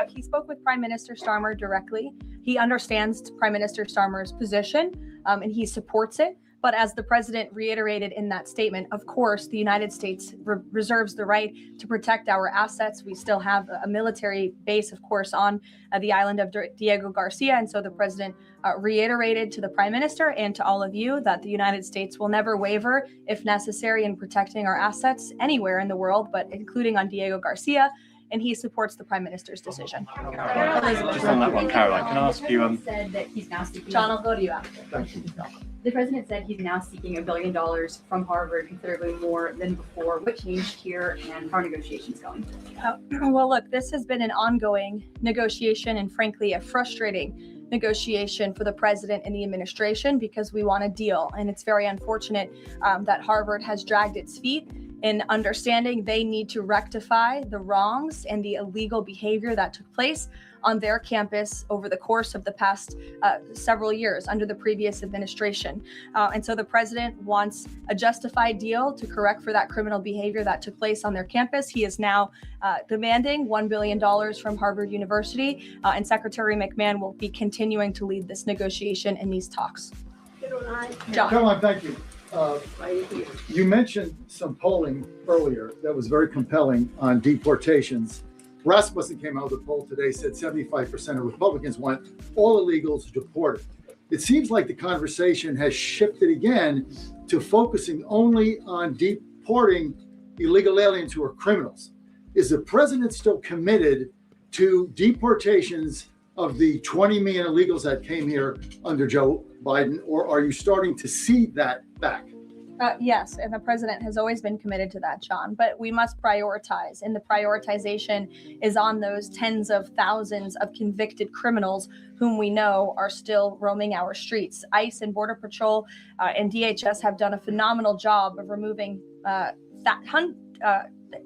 He spoke with Prime Minister Starmer directly. He understands Prime Minister Starmer's position and he supports it. But as the president reiterated in that statement, of course, the United States reserves the right to protect our assets. We still have a military base, of course, on the island of Diego Garcia. And so the president reiterated to the prime minister and to all of you that the United States will never waver, if necessary, in protecting our assets anywhere in the world, but including on Diego Garcia. And he supports the prime minister's decision. Just on that one, Caroline, can I ask you? Said that he's now seeking. John, I'll go to you after. The president said he's now seeking $1 billion from Harvard, considerably more than before. What changed here, and how are negotiations going? Well, look, this has been an ongoing negotiation and frankly a frustrating negotiation for the president and the administration because we want a deal. And it's very unfortunate that Harvard has dragged its feet in understanding they need to rectify the wrongs and the illegal behavior that took place on their campus over the course of the past several years under the previous administration. And so the president wants a justified deal to correct for that criminal behavior that took place on their campus. He is now demanding $1 billion from Harvard University, and Secretary McMahon will be continuing to lead this negotiation and these talks. John. Caroline, thank you. You mentioned some polling earlier that was very compelling on deportations. Rasmussen came out with a poll today, said 75% of Republicans want all illegals deported. It seems like the conversation has shifted again to focusing only on deporting illegal aliens who are criminals. Is the president still committed to deportations of the 20 million illegals that came here under Joe Biden, or are you starting to see that back? Yes, and the president has always been committed to that, John, but we must prioritize, and the prioritization is on those tens of thousands of convicted criminals whom we know are still roaming our streets. ICE and Border Patrol and DHS have done a phenomenal job of removing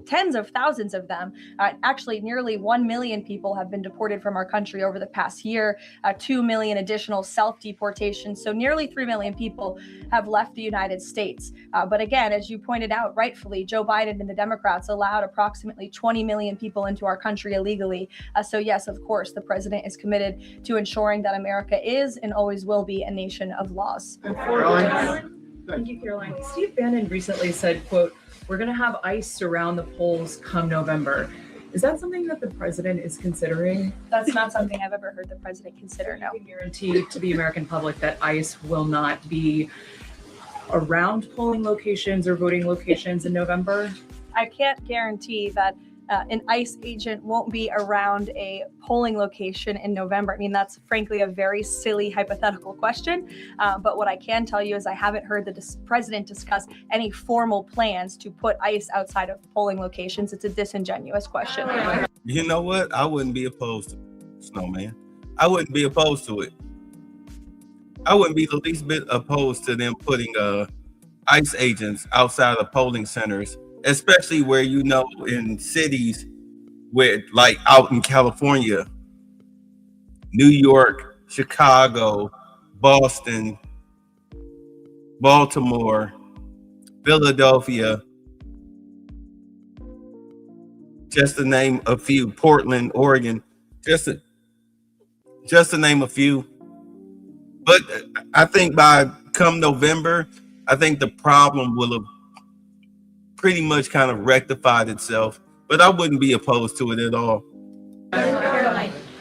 tens of thousands of them. Actually, nearly 1 million people have been deported from our country over the past year, 2 million additional self-deportations. So nearly 3 million people have left the United States. But again, as you pointed out rightfully, Joe Biden and the Democrats allowed approximately 20 million people into our country illegally. So yes, of course, the president is committed to ensuring that America is and always will be a nation of laws. Thank you, Caroline. Steve Bannon recently said, quote, "We're going to have ICE surround the polls come November." Is that something that the president is considering? That's not something I've ever heard the president consider, no. Guarantee to the American public that ICE will not be around polling locations or voting locations in November? I can't guarantee that an ICE agent won't be around a polling location in November. I mean, that's frankly a very silly hypothetical question. But what I can tell you is I haven't heard the president discuss any formal plans to put ICE outside of polling locations. It's a disingenuous question. You know what? I wouldn't be opposed to it, Snowman. I wouldn't be opposed to it. I wouldn't be the least bit opposed to them putting ICE agents outside of polling centers, especially where, you know, in cities where, like out in California, New York, Chicago, Boston, Baltimore, Philadelphia, just to name a few, Portland, Oregon, just to name a few. But I think by come November, I think the problem will have pretty much kind of rectified itself, but I wouldn't be opposed to it at all.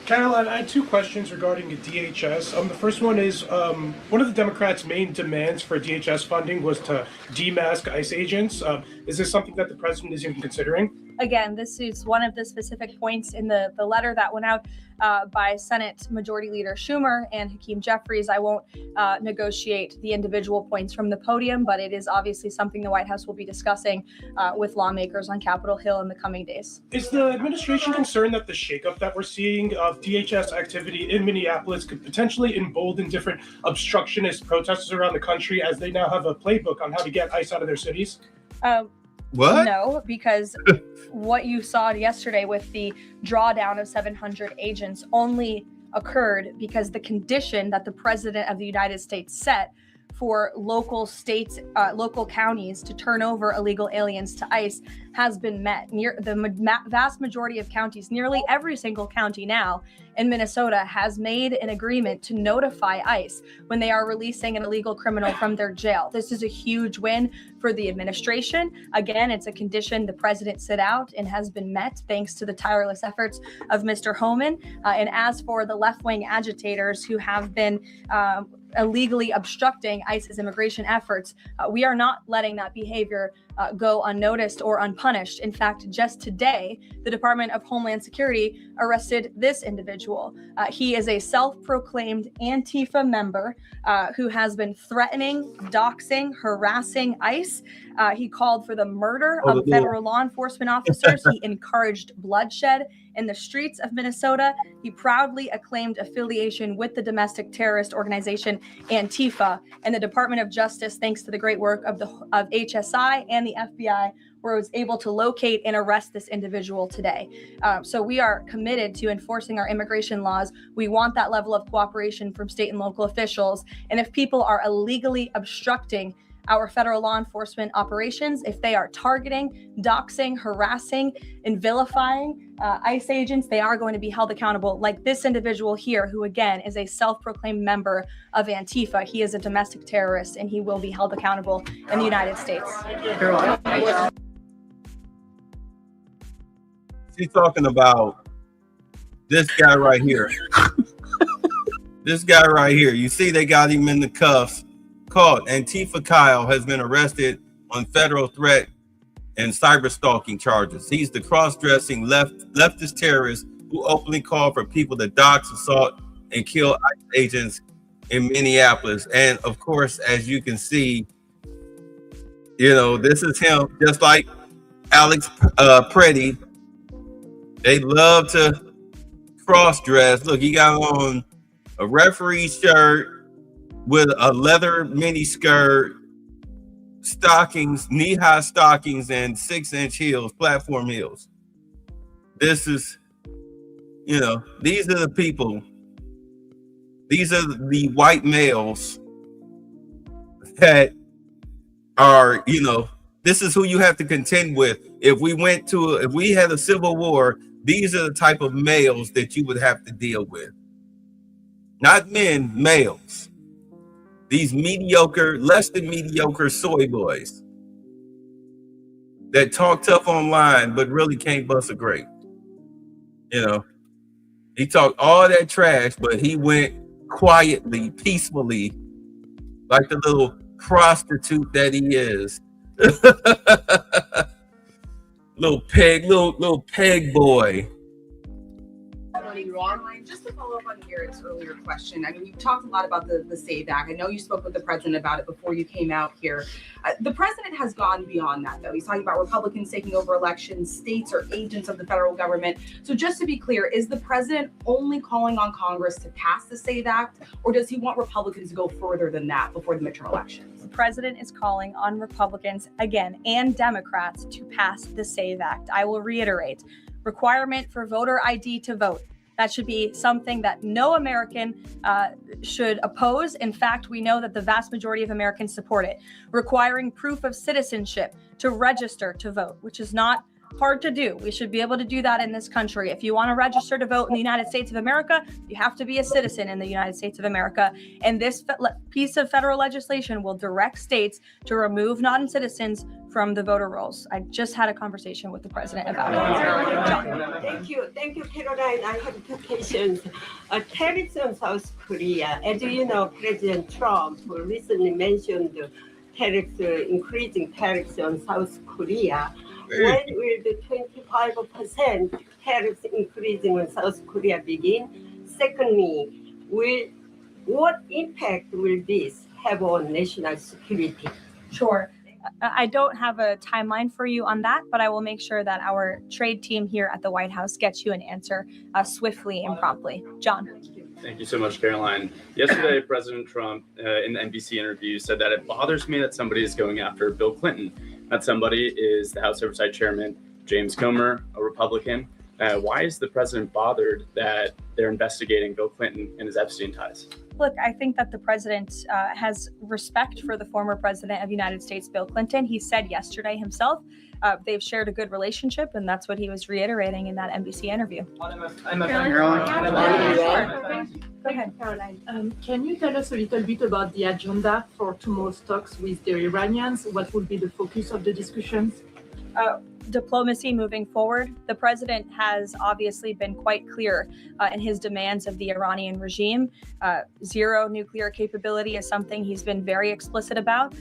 Caroline, I had two questions regarding DHS. The first one is, one of the Democrats' main demands for DHS funding was to demask ICE agents. Is this something that the president is even considering? Again, this is one of the specific points in the letter that went out by Senate Majority Leader Schumer and Hakeem Jeffries. I won't negotiate the individual points from the podium, but it is obviously something the White House will be discussing with lawmakers on Capitol Hill in the coming days. Is the administration concerned that the shakeup that we're seeing of DHS activity in Minneapolis could potentially embolden different obstructionist protesters around the country, as they now have a playbook on how to get ICE out of their cities? What? No, because what you saw yesterday with the drawdown of 700 agents only occurred because the condition that the president of the United States set for local states, local counties to turn over illegal aliens to ICE has been met. The vast majority of counties, nearly every single county now in Minnesota, has made an agreement to notify ICE when they are releasing an illegal criminal from their jail. This is a huge win for the administration. Again, it's a condition the president set out and has been met thanks to the tireless efforts of Mr. Homan. And as for the left-wing agitators who have been illegally obstructing ICE's immigration efforts, we are not letting that behavior go unnoticed or unpunished. In fact, just today, the Department of Homeland Security arrested this individual. He is a self-proclaimed Antifa member who has been threatening, doxing, harassing ICE. He called for the murder of federal law enforcement officers. He encouraged bloodshed in the streets of Minnesota. He proudly acclaimed affiliation with the domestic terrorist organization Antifa, and the Department of Justice, thanks to the great work of HSI and the FBI, was able to locate and arrest this individual today. So we are committed to enforcing our immigration laws. We want that level of cooperation from state and local officials. And if people are illegally obstructing our federal law enforcement operations, if they are targeting, doxing, harassing, and vilifying ICE agents, they are going to be held accountable, like this individual here, who again is a self-proclaimed member of Antifa. He is a domestic terrorist, and he will be held accountable in the United States. She's talking about this guy right here. This guy right here. You see, they got him in the cuffs. Called Antifa Kyle has been arrested on federal threat and cyber stalking charges. He's the cross-dressing leftist terrorist who openly called for people to dox, assault, and kill ICE agents in Minneapolis. And of course, as you can see, you know, this is him, just like Alex Preddy. They love to cross-dress. Look, he got on a referee shirt with a leather mini skirt, stockings, knee-high stockings, and 6-inch heels, platform heels. This is, these are the people. These are the white males that are, this is who you have to contend with. If we had a civil war, these are the type of males that you would have to deal with. Not men, males. These mediocre, less than mediocre soy boys that talk tough online, but really can't bust a grape. He talked all that trash, but he went quietly, peacefully, like the little prostitute that he is. little peg boy. Just to follow up on Garrett's earlier question, I mean, you talked a lot about the SAVE Act. I know you spoke with the president about it before you came out here. The president has gone beyond that, though. He's talking about Republicans taking over elections. States are agents of the federal government. So just to be clear, is the president only calling on Congress to pass the SAVE Act, or does he want Republicans to go further than that before the midterm elections? The president is calling on Republicans, again, and Democrats to pass the SAVE Act. I will reiterate, requirement for voter ID to vote. That should be something that no American should oppose. In fact, we know that the vast majority of Americans support it. Requiring proof of citizenship to register to vote, which is not hard to do. We should be able to do that in this country. If you want to register to vote in the United States of America, you have to be a citizen in the United States of America. And this piece of federal legislation will direct states to remove non-citizens from the voter rolls. I just had a conversation with the president about it. John. Thank you, Caroline. I have two questions. Tariffs on South Korea. As you know, President Trump recently mentioned increasing tariffs on South Korea. When will the 25% tariffs increasing on South Korea begin? Secondly, what impact will this have on national security? Sure. I don't have a timeline for you on that, but I will make sure that our trade team here at the White House gets you an answer swiftly and promptly. John. Thank you so much, Caroline. Yesterday, President Trump, in the NBC interview, said that it bothers me that somebody is going after Bill Clinton. That somebody is the House Oversight Chairman, James Comer, a Republican. Why is the president bothered that they're investigating Bill Clinton and his Epstein ties? Look, I think that the president has respect for the former president of the United States, Bill Clinton. He said yesterday himself, they've shared a good relationship, and that's what he was reiterating in that NBC interview. Go ahead, Caroline. Can you tell us a little bit about the agenda for tomorrow's talks with the Iranians? What will be the focus of the discussions? Diplomacy moving forward. The president has obviously been quite clear in his demands of the Iranian regime. Zero nuclear capability is something he's been very explicit about,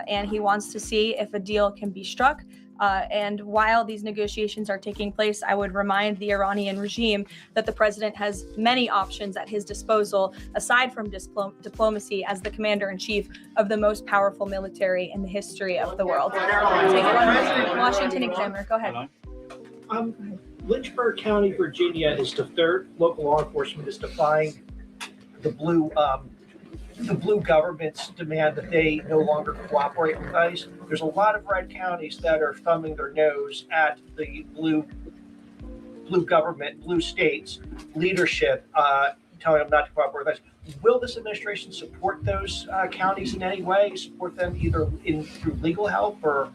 and he wants to see if a deal can be struck. And while these negotiations are taking place, I would remind the Iranian regime that the president has many options at his disposal, aside from diplomacy, as the commander-in-chief of the most powerful military in the history of the world. Washington Examiner, go ahead. Lynchburg County, Virginia is the third local law enforcement is defying the blue government's demand that they no longer cooperate with ICE. There's a lot of red counties that are thumbing their nose at the blue government, blue states leadership, telling them not to cooperate with ICE. Will this administration support those counties in any way? Support them either through legal help or?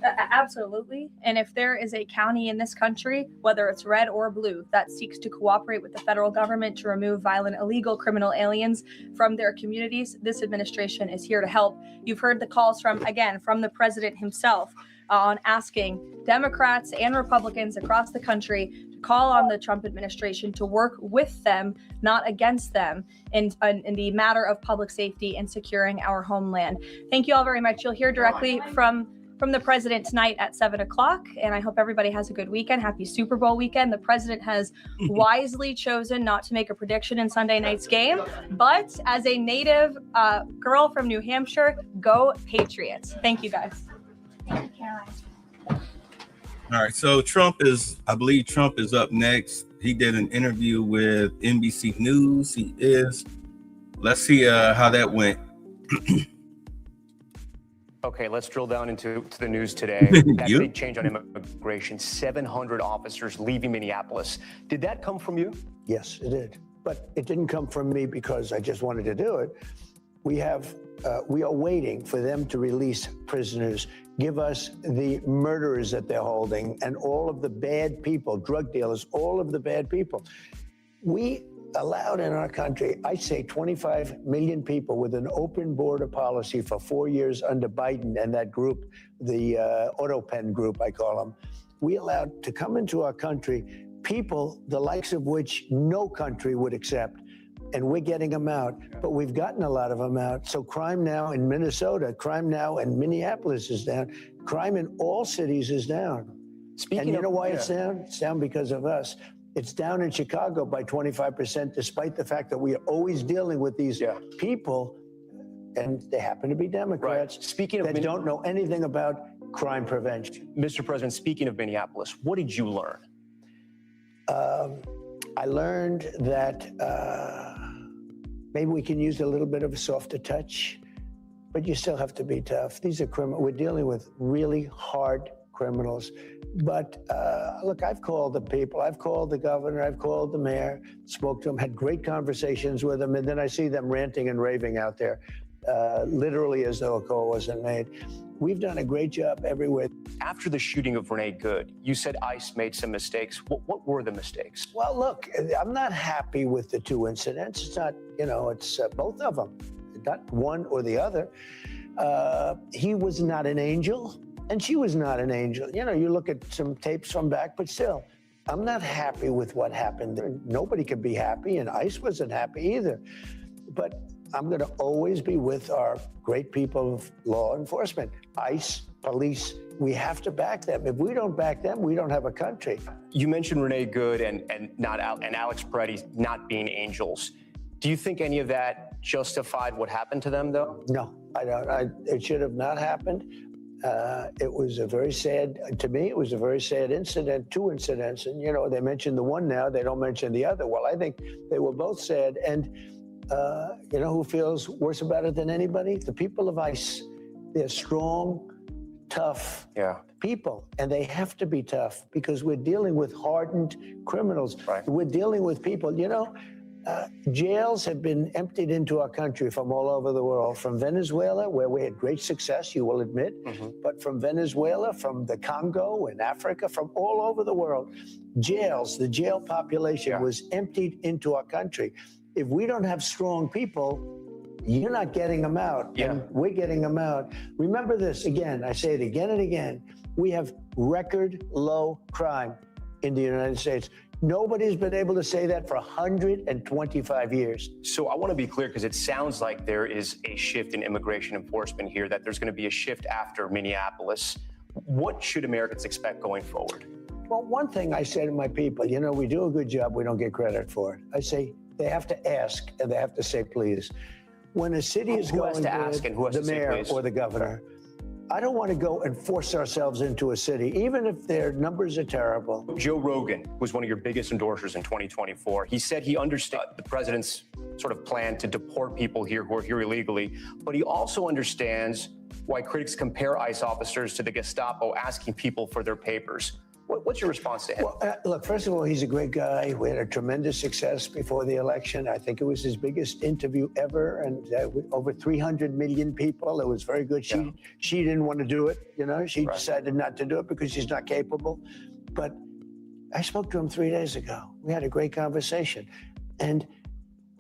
Absolutely. And if there is a county in this country, whether it's red or blue, that seeks to cooperate with the federal government to remove violent, illegal criminal aliens from their communities, this administration is here to help. You've heard the calls from the president himself on asking Democrats and Republicans across the country to call on the Trump administration to work with them, not against them, in the matter of public safety and securing our homeland. Thank you all very much. You'll hear directly from the president tonight at 7:00, and I hope everybody has a good weekend. Happy Super Bowl weekend. The president has wisely chosen not to make a prediction in Sunday night's game, but as a native girl from New Hampshire, go Patriots. Thank you, guys. Thank you, Caroline. All right, so I believe Trump is up next. He did an interview with NBC News. Let's see how that went. Okay, let's drill down into the news today. That big change on immigration, 700 officers leaving Minneapolis. Did that come from you? Yes, it did. But it didn't come from me because I just wanted to do it. We are waiting for them to release prisoners, give us the murderers that they're holding, and all of the bad people, drug dealers, all of the bad people. We allowed in our country, I say 25 million people with an open border policy for 4 years under Biden and that group, the auto pen group, I call them. We allowed to come into our country people the likes of which no country would accept. And we're getting them out, but we've gotten a lot of them out. So crime now in Minnesota, crime now in Minneapolis is down. Crime in all cities is down. And you know why it's down? It's down because of us. It's down in Chicago by 25%, despite the fact that we are always dealing with these people, and they happen to be Democrats that don't know anything about crime prevention. Mr. President, speaking of Minneapolis, what did you learn? I learned that maybe we can use a little bit of a softer touch, but you still have to be tough. These are criminals. We're dealing with really hard criminals. But look, I've called the people, I've called the governor, I've called the mayor, spoke to them, had great conversations with them, and then I see them ranting and raving out there, literally as though a call wasn't made. We've done a great job everywhere. After the shooting of Renee Good, you said ICE made some mistakes. What were the mistakes? Well, look, I'm not happy with the two incidents. It's not, it's both of them, not one or the other. He was not an angel. And she was not an angel. You look at some tapes from back, but still, I'm not happy with what happened. Nobody could be happy, and ICE wasn't happy either. But I'm going to always be with our great people of law enforcement. ICE, police, we have to back them. If we don't back them, we don't have a country. You mentioned Renee Good and Alex Peretti not being angels. Do you think any of that justified what happened to them, though? No, I don't. It should have not happened. It was a very sad, to me, it was a very sad incident, two incidents. And, they mention the one now, they don't mention the other. Well, I think they were both sad. And who feels worse about it than anybody? The people of ICE. They're strong, tough people. And they have to be tough because we're dealing with hardened criminals. Right. We're dealing with people, jails have been emptied into our country from all over the world, from Venezuela, where we had great success, you will admit, but from Venezuela, from the Congo and Africa, from all over the world. Jails, the jail population was emptied into our country. If we don't have strong people, you're not getting them out, and we're getting them out. Remember this, again, I say it again and again, we have record low crime in the United States. Nobody's been able to say that for 125 years. So I want to be clear because it sounds like there is a shift in immigration enforcement here, that there's going to be a shift after Minneapolis. What should Americans expect going forward? Well, one thing I say to my people, we do a good job, we don't get credit for it. I say they have to ask and they have to say please. When a city is going to ask and who has to say please? Or the governor. I don't want to go and force ourselves into a city, even if their numbers are terrible. Joe Rogan was one of your biggest endorsers in 2024. He said he understood the president's sort of plan to deport people here who are here illegally, but he also understands why critics compare ICE officers to the Gestapo asking people for their papers. What's your response to him? Well, look, first of all, he's a great guy. We had a tremendous success before the election. I think it was his biggest interview ever, and over 300 million people. It was very good. She didn't want to do it. She decided not to do it because she's not capable. But I spoke to him 3 days ago. We had a great conversation. And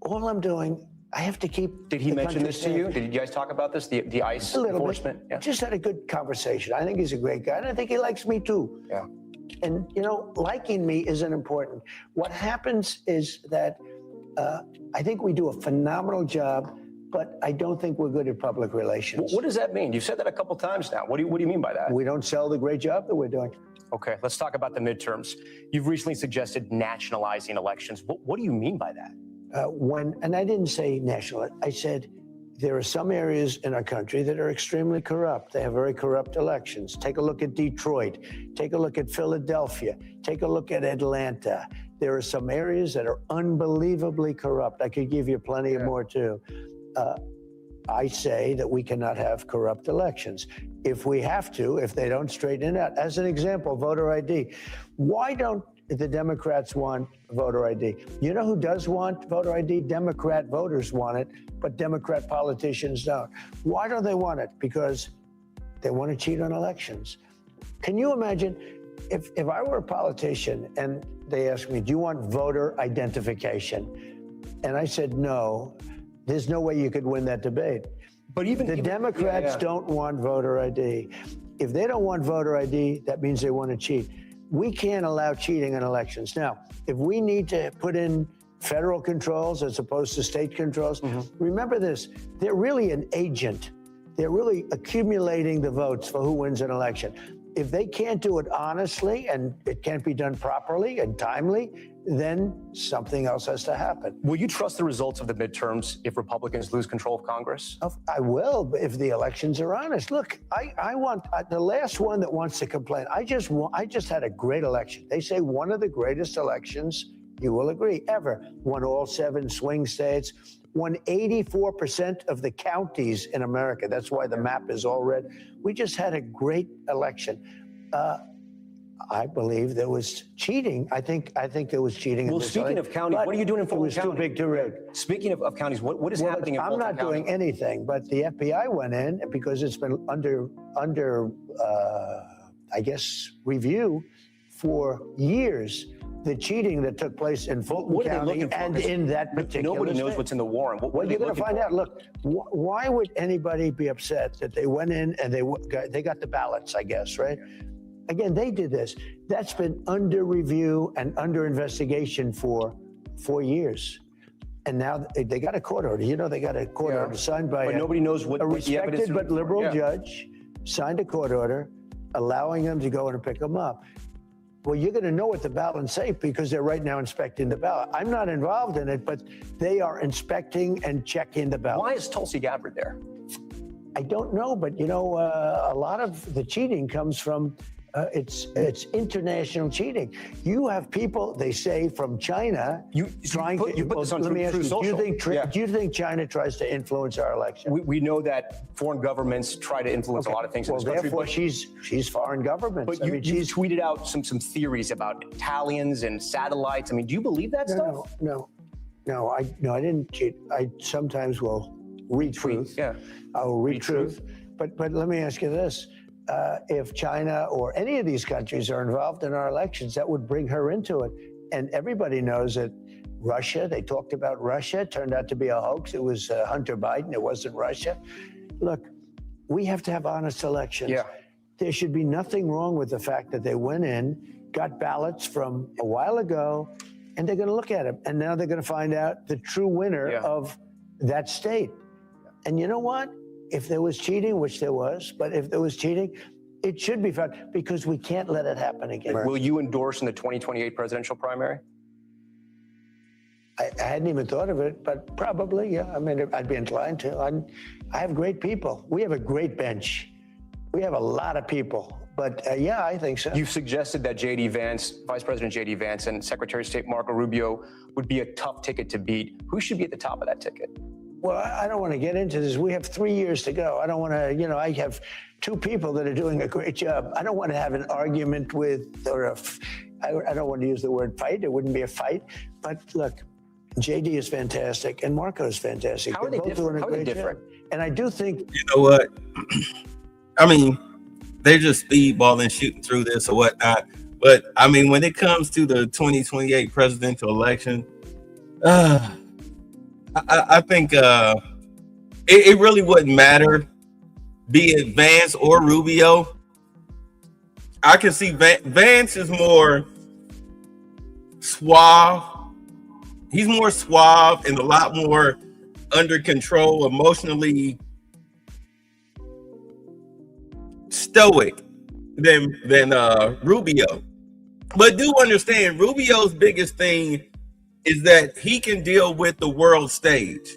all I'm doing, I have to keep. Did he mention this to you? Did you guys talk about this, the ICE enforcement? Yeah. Just had a good conversation. I think he's a great guy, and I think he likes me too. Yeah. And, liking me isn't important. What happens is that I think we do a phenomenal job, but I don't think we're good at public relations. What does that mean? You've said that a couple times now. What do you mean by that? We don't sell the great job that we're doing. Okay, let's talk about the midterms. You've recently suggested nationalizing elections. What do you mean by that? And I didn't say national, I said there are some areas in our country that are extremely corrupt. They have very corrupt elections. Take a look at Detroit. Take a look at Philadelphia. Take a look at Atlanta. There are some areas that are unbelievably corrupt. I could give you plenty of more too. I say that we cannot have corrupt elections. If we have to, if they don't straighten it out. As an example, voter ID. Why don't the Democrats want voter ID? You know who does want voter ID? Democrat voters want it, but Democrat politicians don't. Why don't they want it? Because they want to cheat on elections. Can you imagine if I were a politician and they asked me, do you want voter identification? And I said, no, there's no way you could win that debate. But even the Democrats don't want voter ID. If they don't want voter ID, that means they want to cheat. We can't allow cheating in elections. Now, if we need to put in federal controls as opposed to state controls, remember this, they're really an agent. They're really accumulating the votes for who wins an election. If they can't do it honestly and it can't be done properly and timely, then something else has to happen. Will you trust the results of the midterms if Republicans lose control of Congress? I will, if the elections are honest. Look, I want the last one that wants to complain. I just had a great election. They say one of the greatest elections, you will agree, ever. Won all 7 swing states. Won 84% of the counties in America. That's why the map is all red. We just had a great election. I believe there was cheating. I think there was cheating. Well, speaking of counties, what are you doing in Fulton County? It was too big to read. Speaking of counties, what is happening in Fulton County? I'm not doing anything, but the FBI went in because it's been under I guess, review for years. The cheating that took place in Fulton County and in that particular Nobody knows state. what's in the warrant. Well, you're going to find out. Look, why would anybody be upset that they went in and they got the ballots, I guess, right? Again, they did this. That's been under review and under investigation for 4 years. And now they got a court order. You know, they got a court order signed by But nobody knows what a the evidence respected but liberal Yeah. judge signed a court order allowing them to go in and pick them up. Well, you're going to know what the ballots say because they're right now inspecting the ballot. I'm not involved in it, but they are inspecting and checking the ballot. Why is Tulsi Gabbard there? I don't know, but you know, a lot of the cheating comes from it's international cheating. You have people, they say, from China trying to. You put this on let me ask True you, Social. do you think China tries to influence our election? We know that foreign governments try to influence a lot of things in this country. Therefore, she's foreign governments. But she's tweeted out some theories about Italians and satellites. I mean, do you believe that stuff? No, I didn't cheat. I sometimes will read truth. Yeah, I will read truth. But let me ask you this. If China or any of these countries are involved in our elections, that would bring her into it. And everybody knows that Russia, they talked about Russia, it turned out to be a hoax. It was Hunter Biden, it wasn't Russia. Look, we have to have honest elections. Yeah. There should be nothing wrong with the fact that they went in, got ballots from a while ago, and they're going to look at them. And now they're going to find out the true winner of that state. And you know what? If there was cheating, which there was, but if there was cheating, it should be found because we can't let it happen again. Will you endorse in the 2028 presidential primary? I hadn't even thought of it, but probably, yeah. I mean, I'd be inclined to. I have great people. We have a great bench. We have a lot of people. But yeah, I think so. You've suggested that J.D. Vance, Vice President J.D. Vance, and Secretary of State Marco Rubio would be a tough ticket to beat. Who should be at the top of that ticket? Well, I don't want to get into this. We have 3 years to go. I don't want to, you know, I have 2 people that are doing a great job. I don't want to have an argument with, I don't want to use the word fight. It wouldn't be a fight. But look, JD is fantastic and Marco is fantastic. How are they both different? doing a How are they great different? job. And I do think. You know what? I mean, they're just speedballing, shooting through this or whatnot. But I mean, when it comes to the 2028 presidential election, I think it really wouldn't matter, be it Vance or Rubio. I can see Vance is more suave. He's more suave and a lot more under control, emotionally stoic than Rubio. But do understand, Rubio's biggest thing is that he can deal with the world stage.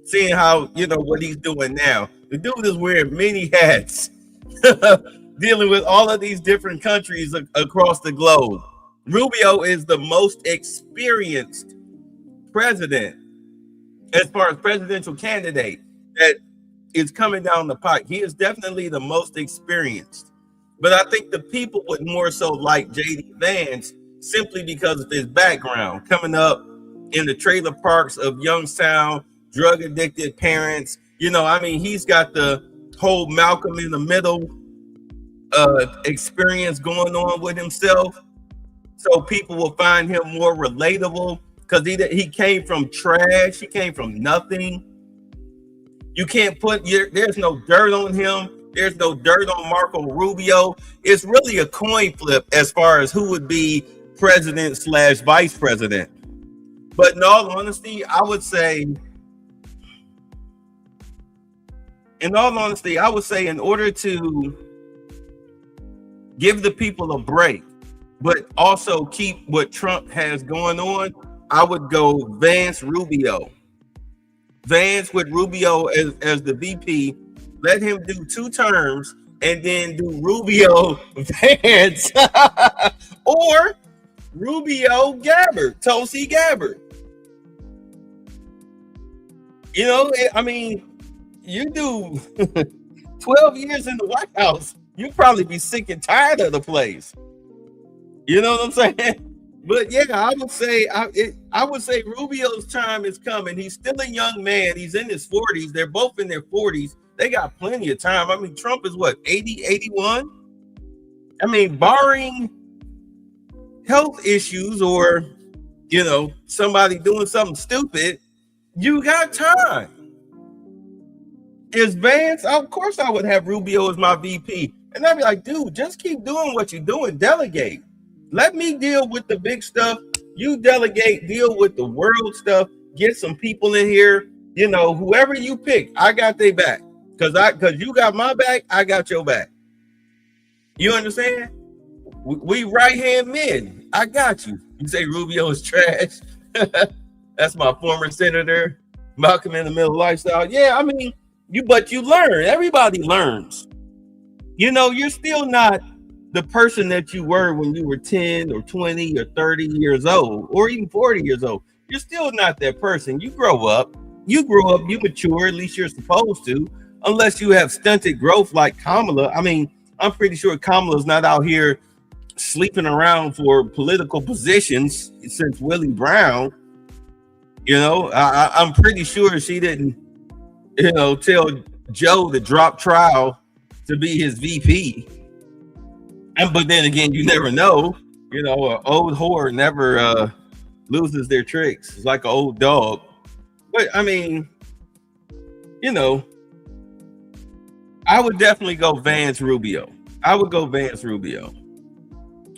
Seeing how, you know, what he's doing now. The dude is wearing many hats, dealing with all of these different countries across the globe. Rubio is the most experienced president as far as presidential candidate that is coming down the pike. He is definitely the most experienced. But I think the people would more so like J.D. Vance simply because of his background, coming up in the trailer parks of Youngstown, drug addicted parents. You know, I mean, he's got the whole Malcolm in the Middle experience going on with himself. So people will find him more relatable because he came from trash. He came from nothing. You can't there's no dirt on him. There's no dirt on Marco Rubio. It's really a coin flip as far as who would be president/vice president. But in all honesty, I would say in order to give the people a break, but also keep what Trump has going on, I would go Vance Rubio. Vance with Rubio as the VP. Let him do 2 terms and then do Rubio Vance or Rubio Gabbard, Tulsi Gabbard. You know, I mean, you do 12 years in the White House, you'd probably be sick and tired of the place. You know what I'm saying? But yeah, I would say Rubio's time is coming. He's still a young man. He's in his 40s. They're both in their 40s. They got plenty of time. I mean, Trump is what, 80, 81? I mean, barring health issues or, you know, somebody doing something stupid, you got time. Is Vance? Of course I would have Rubio as my VP. And I'd be like, dude, just keep doing what you're doing. Delegate. Let me deal with the big stuff. You delegate, deal with the world stuff. Get some people in here. You know, whoever you pick, I got their back. Because you got my back, I got your back. You understand? We right-hand men. I got you. You say Rubio is trash. That's my former senator, Malcolm in the Middle lifestyle. Yeah, I mean, but you learn. Everybody learns. You know, you're still not the person that you were when you were 10 or 20 or 30 years old, or even 40 years old. You're still not that person. You grow up, you mature, at least you're supposed to, unless you have stunted growth like Kamala. I mean, I'm pretty sure Kamala's not out here sleeping around for political positions since Willie Brown. You know, I'm pretty sure she didn't, you know, tell Joe to drop trial to be his VP. But then again, you never know. You know, an old whore never loses their tricks. It's like an old dog. But I mean, you know, I would definitely go Vance Rubio. I would go Vance Rubio.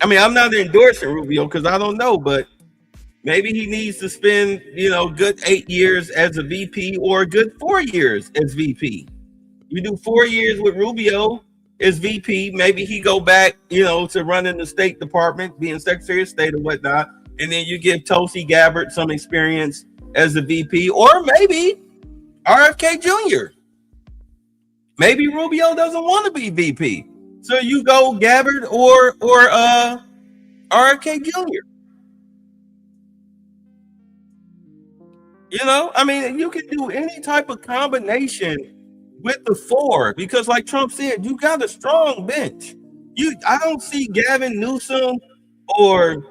I mean, I'm not endorsing Rubio because I don't know, but maybe he needs to spend, you know, good 8 years as a VP or a good 4 years as VP. You do 4 years with Rubio as VP, maybe he go back, you know, to running the State Department, being Secretary of State or whatnot, and then you give Tulsi Gabbard some experience as a VP, or maybe RFK Jr. Maybe Rubio doesn't want to be VP, so you go Gabbard or RFK Jr. You know, I mean, you can do any type of combination with the 4, because like Trump said, you got a strong bench. I don't see Gavin Newsom or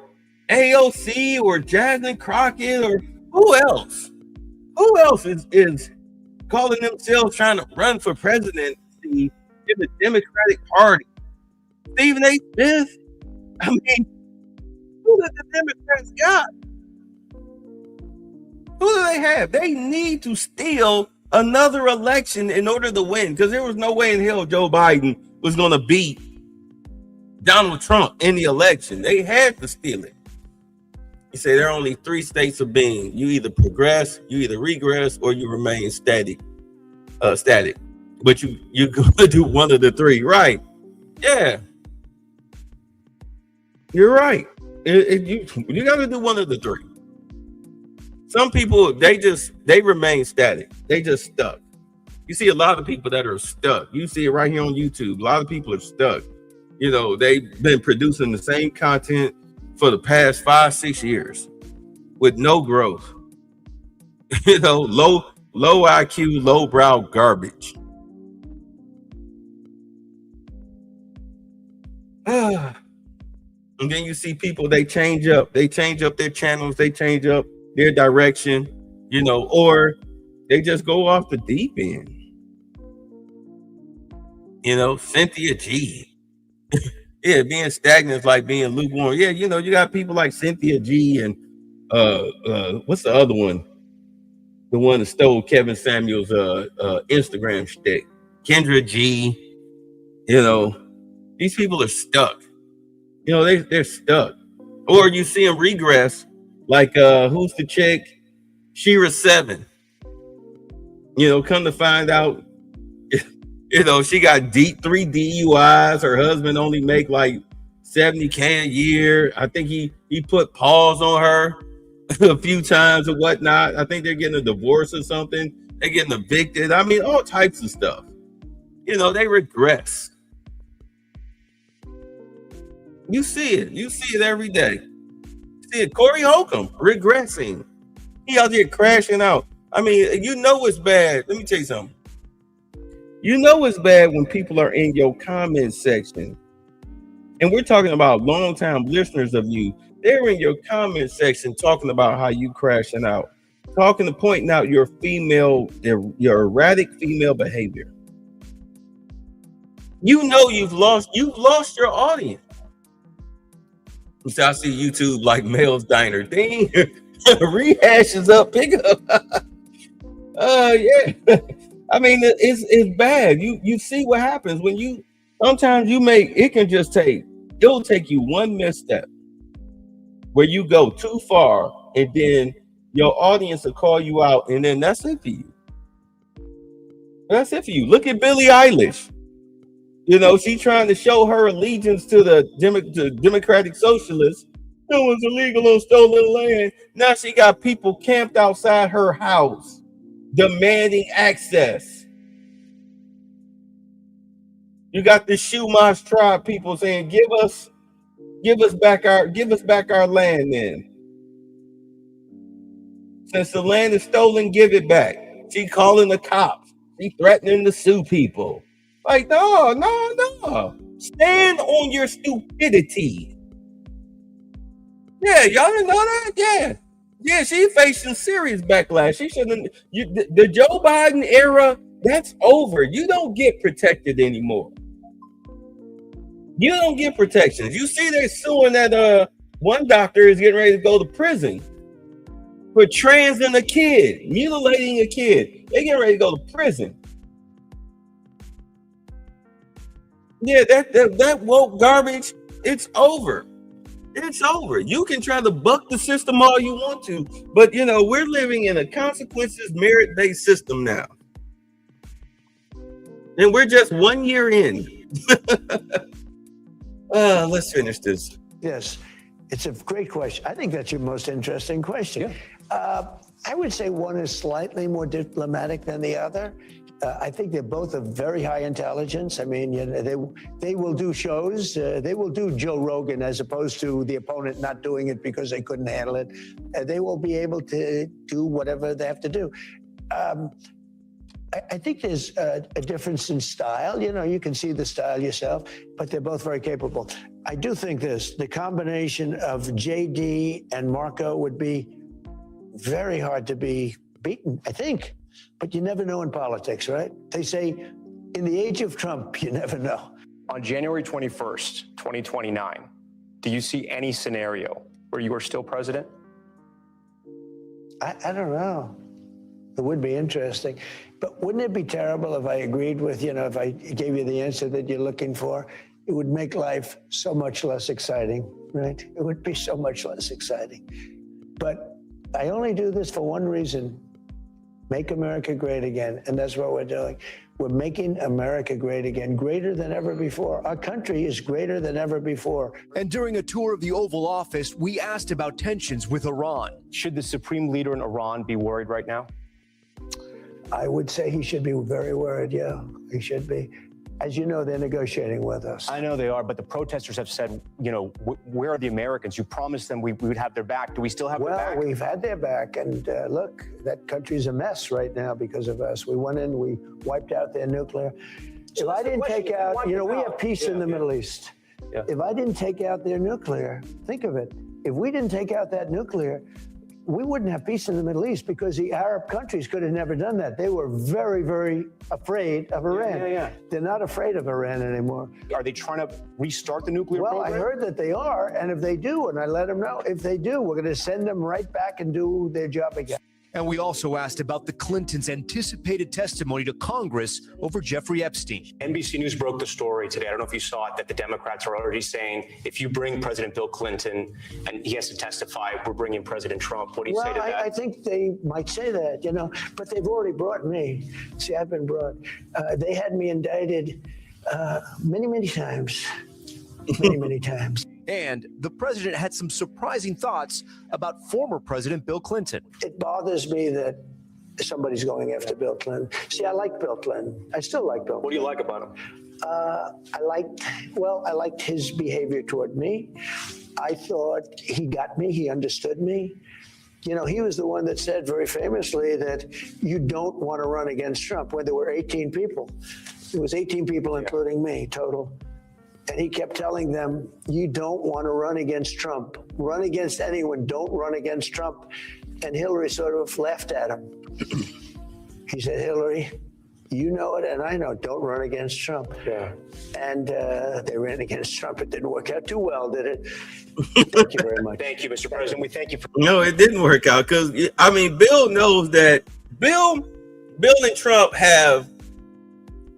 AOC or Jasmine Crockett or who else is calling themselves trying to run for presidency in the Democratic Party. Stephen A. Smith. I mean, who did the Democrats got? Who do they have? They need to steal another election in order to win, because there was no way in hell Joe Biden was going to beat Donald Trump in the election. They had to steal it. You say there are only 3 states of being. You either progress, you either regress, or you remain static. But you gonna do one of the 3, right? Yeah, you're right. You got to do one of the 3. Some people, they remain static. They just stuck. You see a lot of people that are stuck. You see it right here on YouTube. A lot of people are stuck. You know, they've been producing the same content for the past 5-6 years with no growth. You know, low IQ, low brow garbage. And then you see people, they change up their channels, they change up their direction, or they just go off the deep end. Cynthia G. Yeah, being stagnant is like being lukewarm. Yeah, you got people like Cynthia G and what's the other one? The one that stole Kevin Samuel's Instagram shtick. Kendra G. These people are stuck. They're stuck. Or you see them regress, like who's the chick? Shira 7. Come to find out, she got 3 DUIs. Her husband only make like $70K a year. I think he put pause on her a few times or whatnot. I think they're getting a divorce or something. They're getting evicted. I mean, all types of stuff. They regress. You see it. You see it every day. You see it. Corey Holcomb regressing. He out there crashing out. I mean, it's bad. Let me tell you something. It's bad when people are in your comment section. And we're talking about longtime listeners of you. They're in your comment section talking about how you crashing out. Pointing out your erratic female behavior. You've lost your audience. So I see YouTube like Mel's Diner. Ding. Rehashes up, pick up. Yeah. I mean, it's bad. You see what happens when sometimes it'll take you one misstep where you go too far, and then your audience will call you out, and then that's it for you. That's it for you. Look at Billie Eilish. She's trying to show her allegiance to the Democratic Socialists. It was illegal on stolen land. Now she got people camped outside her house demanding access. You got the Chumash tribe people saying, give us back our land then. Since the land is stolen, give it back. She calling the cops. She threatening to sue people. Like, no. Stand on your stupidity. Yeah, y'all didn't know that? Yeah, she facing serious backlash. She shouldn't. The Joe Biden era, that's over. You don't get protected anymore. You don't get protections. You see they're suing that one doctor is getting ready to go to prison for transing a kid, mutilating a kid. They getting ready to go to prison. Yeah, that woke garbage, it's over. It's over. You can try to buck the system all you want to, but we're living in a consequences merit-based system now. And we're just 1 year in. Let's finish this. Yes, it's a great question. I think that's your most interesting question. Yeah. I would say one is slightly more diplomatic than the other. I think they're both of very high intelligence. I mean, they will do shows. They will do Joe Rogan as opposed to the opponent not doing it because they couldn't handle it. They will be able to do whatever they have to do. I think there's a difference in style. You can see the style yourself, but they're both very capable. I do think the combination of JD and Marco would be very hard to be beaten, I think. But you never know in politics, right? They say, in the age of Trump, you never know. On January 21st, 2029, do you see any scenario where you are still president? I don't know. It would be interesting. But wouldn't it be terrible if I agreed with, if I gave you the answer that you're looking for? It would make life so much less exciting, right? It would be so much less exciting. But I only do this for one reason. Make America great again. And that's what we're doing. We're making America great again, greater than ever before. Our country is greater than ever before. And during a tour of the Oval Office, we asked about tensions with Iran. Should the supreme leader in Iran be worried right now? I would say he should be very worried, yeah. He should be. As you know, they're negotiating with us. I know they are, but the protesters have said, where are the Americans? You promised them we would have their back. Do we still have their back? Well, we've had their back. And look, that country's a mess right now because of us. We went in, we wiped out their nuclear. If I didn't take out, we have peace in the Middle East. If I didn't take out their nuclear, think of it. If we didn't take out that nuclear, we wouldn't have peace in the Middle East because the Arab countries could have never done that. They were very, very afraid of Iran. They're not afraid of Iran anymore. Are they trying to restart the nuclear program? Well, I heard that they are, and if they do, and I let them know, if they do, we're going to send them right back and do their job again. And we also asked about the Clintons' anticipated testimony to Congress over Jeffrey Epstein. NBC News broke the story today. I don't know if you saw it, that the Democrats are already saying, if you bring President Bill Clinton and he has to testify, we're bringing President Trump. What do you say to that? I think they might say that, but they've already brought me. See, I've been brought. They had me indicted many, many times. Many, many times. And the president had some surprising thoughts about former President Bill Clinton. It bothers me that somebody's going after Bill Clinton. See, I like Bill Clinton. I still like Bill Clinton. What do you like about him? I liked his behavior toward me. I thought he got me. He understood me. He was the one that said very famously that you don't want to run against Trump when there were 18 people. It was 18 people, including me, total. And he kept telling them, you don't want to run against Trump. Run against anyone. Don't run against Trump. And Hillary sort of laughed at him. He said, Hillary, you know it and I know it. Don't run against Trump. Yeah. And they ran against Trump. It didn't work out too well, did it? Thank you very much. Thank you, Mr. President. We thank you for... No, it didn't work out because, Bill knows that Bill and Trump have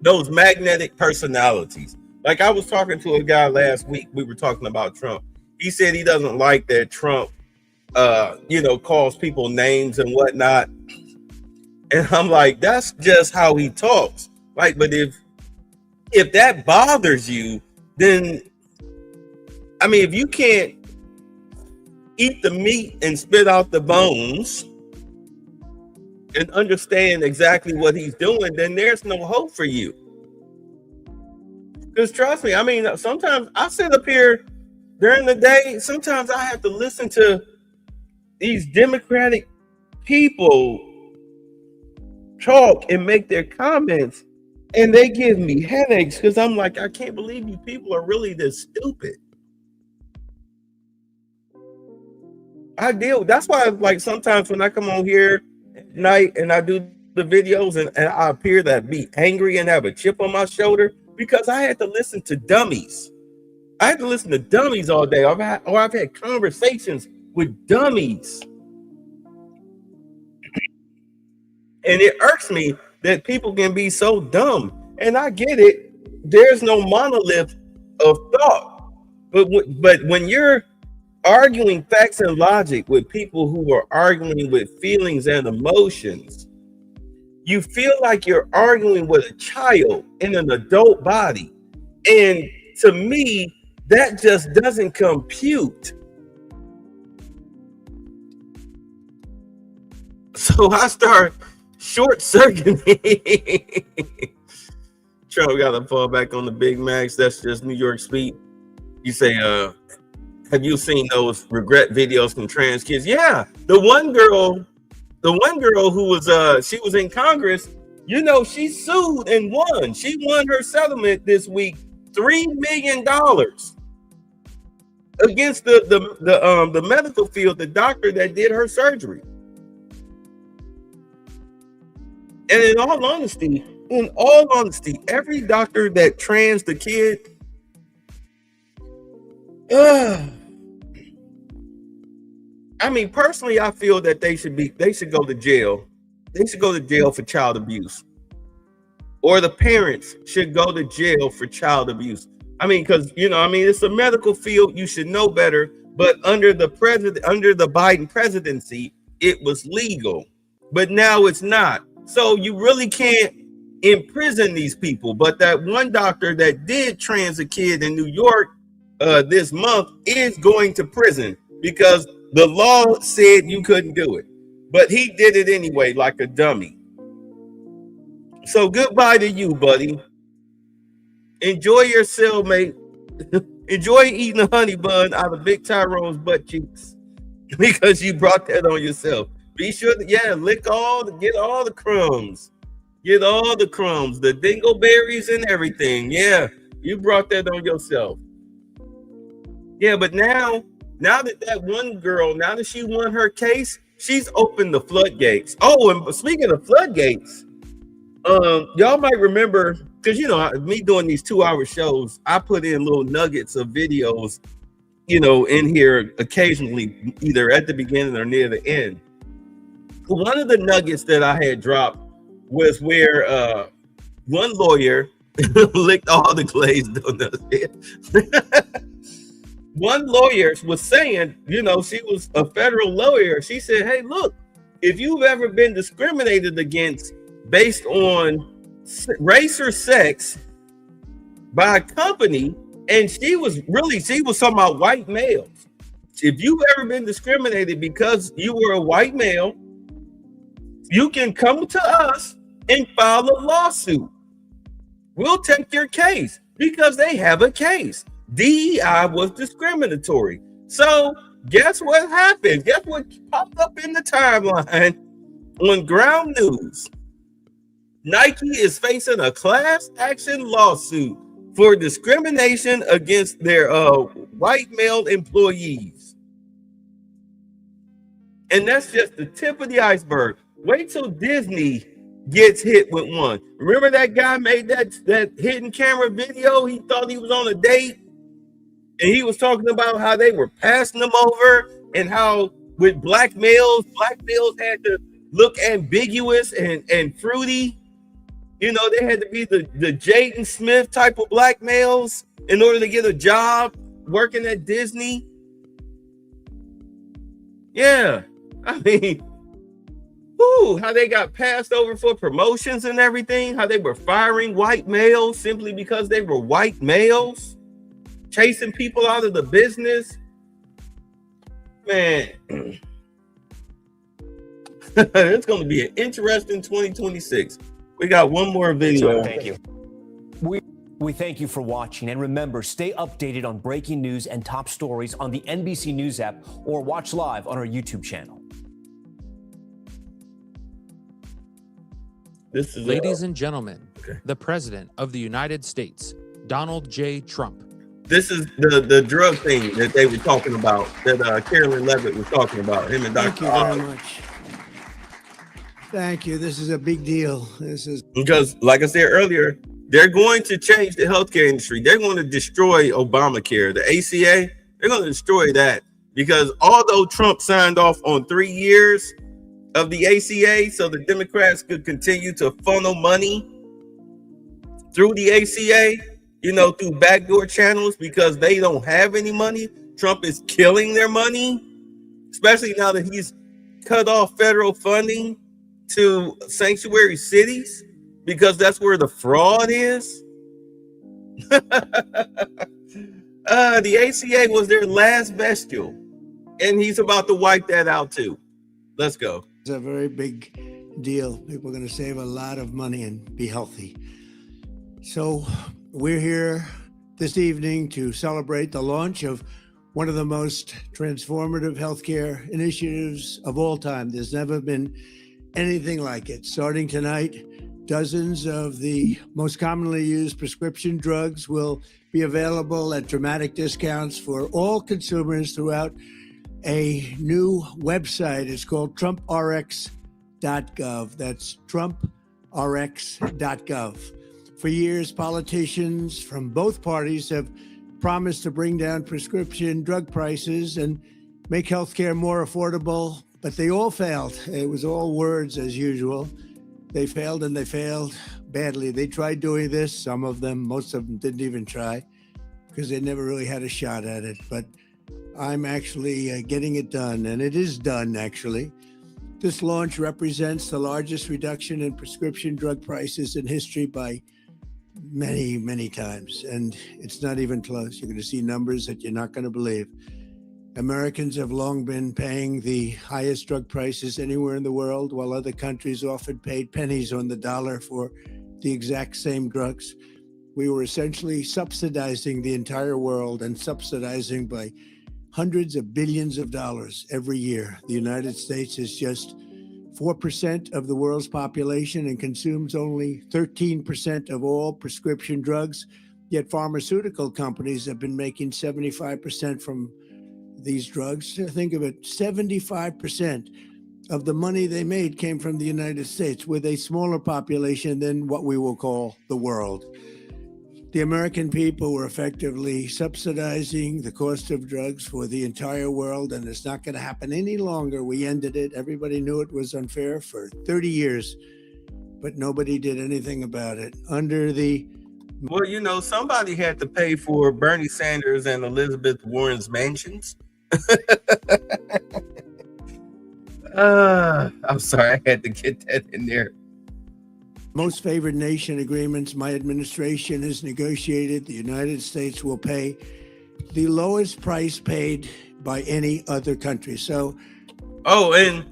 those magnetic personalities. Like I was talking to a guy last week, we were talking about Trump. He said he doesn't like that Trump, calls people names and whatnot. And I'm like, that's just how he talks. Like, but if that bothers you, then, if you can't eat the meat and spit out the bones and understand exactly what he's doing, then there's no hope for you. Because trust me, sometimes I sit up here during the day. Sometimes I have to listen to these Democratic people talk and make their comments, and they give me headaches because I'm like, I can't believe you people are really this stupid. That's why, like, sometimes when I come on here at night and I do the videos and I appear to be angry and have a chip on my shoulder, because I had to listen to dummies. I had to listen to dummies all day. I've had conversations with dummies. And it irks me that people can be so dumb. And I get it. There's no monolith of thought. But when you're arguing facts and logic with people who are arguing with feelings and emotions, you feel like you're arguing with a child in an adult body. And to me, that just doesn't compute. So I start short-circuiting. Trump got to fall back on the Big Macs. That's just New York speak. You say, have you seen those regret videos from trans kids? Yeah, the one girl who was she was in Congress, she sued and won. She won her settlement this week, $3 million against the medical field, the doctor that did her surgery. And in all honesty, every doctor that trans the kid, personally, I feel that they should go to jail. They should go to jail for child abuse, or the parents should go to jail for child abuse. Because it's a medical field. You should know better. But under the Biden presidency, it was legal, but now it's not. So you really can't imprison these people. But that one doctor that did trans a kid in New York this month is going to prison because the law said you couldn't do it. But he did it anyway, like a dummy. So goodbye to you, buddy. Enjoy your cellmate. Enjoy eating a honey bun out of Big Tyrone's butt cheeks because you brought that on yourself. Be sure to, get all the crumbs. Get all the crumbs, the dingleberries and everything. Yeah, you brought that on yourself. Yeah, but now that one girl, now that she won her case, she's opened the floodgates. Oh, and speaking of floodgates, y'all might remember, because me doing these 2-hour shows, I put in little nuggets of videos, in here occasionally, either at the beginning or near the end. One of the nuggets that I had dropped was where one lawyer licked all the glazed donuts. One lawyer was saying, she was a federal lawyer. She said, hey, look, if you've ever been discriminated against based on race or sex by a company, and she was talking about white males. If you've ever been discriminated because you were a white male, you can come to us and file a lawsuit. We'll take your case because they have a case. DEI was discriminatory. So guess what happened? Guess what popped up in the timeline on Ground News? Nike is facing a class action lawsuit for discrimination against their white male employees. And that's just the tip of the iceberg. Wait till Disney gets hit with one. Remember that guy made that hidden camera video? He thought he was on a date, and he was talking about how they were passing them over, and how with black males had to look ambiguous and fruity. They had to be the Jaden Smith type of black males in order to get a job working at Disney. Yeah, I mean, how they got passed over for promotions and everything, how they were firing white males simply because they were white males, chasing people out of the business. Man, it's going to be an interesting 2026. We got one more video. Thank you. We thank you for watching, and remember, stay updated on breaking news and top stories on the NBC News app or watch live on our YouTube channel. Ladies and gentlemen, the President of the United States, Donald J. Trump. This is the drug thing that they were talking about, that Karoline Levitt was talking about, him and Dr. Thank you very much. Thank you. This is a big deal. Because, like I said earlier, they're going to change the healthcare industry. They're going to destroy Obamacare, the ACA. They're going to destroy that, because although Trump signed off on 3 years of the ACA so the Democrats could continue to funnel money through the ACA, through backdoor channels, because they don't have any money. Trump is killing their money, especially now that he's cut off federal funding to sanctuary cities, because that's where the fraud is. The ACA was their last bestial, and he's about to wipe that out too. Let's go. It's a very big deal. People are going to save a lot of money and be healthy. So we're here this evening to celebrate the launch of one of the most transformative healthcare initiatives of all time. There's never been anything like it. Starting tonight, dozens of the most commonly used prescription drugs will be available at dramatic discounts for all consumers throughout a new website. It's called TrumpRx.gov. That's TrumpRx.gov. For years, politicians from both parties have promised to bring down prescription drug prices and make healthcare more affordable, but they all failed. It was all words as usual. They failed, and they failed badly. They tried doing this, some of them, most of them didn't even try, because they never really had a shot at it. But I'm actually getting it done, and it is done, actually. This launch represents the largest reduction in prescription drug prices in history by many, many times, and it's not even close. You're going to see numbers that you're not going to believe. Americans have long been paying the highest drug prices anywhere in the world, while other countries often paid pennies on the dollar for the exact same drugs. We were essentially subsidizing the entire world, and subsidizing by hundreds of billions of dollars every year. The United States is just 4% of the world's population and consumes only 13% of all prescription drugs. Yet pharmaceutical companies have been making 75% from these drugs. Think of it, 75% of the money they made came from the United States, with a smaller population than what we will call the world. The American people were effectively subsidizing the cost of drugs for the entire world, and it's not going to happen any longer. We ended it. Everybody knew it was unfair for 30 years, but nobody did anything about it. Well, you know, somebody had to pay for Bernie Sanders and Elizabeth Warren's mansions. I'm sorry, I had to get that in there. Most favored nation agreements my administration has negotiated, the United States will pay the lowest price paid by any other country. So, and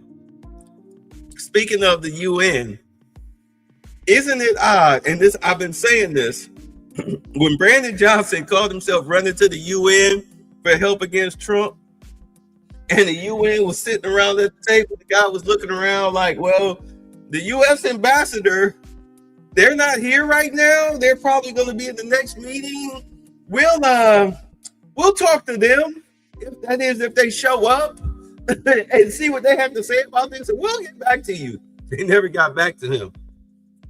speaking of the UN, isn't it odd? And this, I've been saying this, when Brandon Johnson called himself running to the UN for help against Trump, and the UN was sitting around at the table, the guy was looking around like, well, the U.S. ambassador, they're not here right now. They're probably going to be in the next meeting. We'll talk to them, if they show up, and see what they have to say about this, and we'll get back to you. They never got back to him.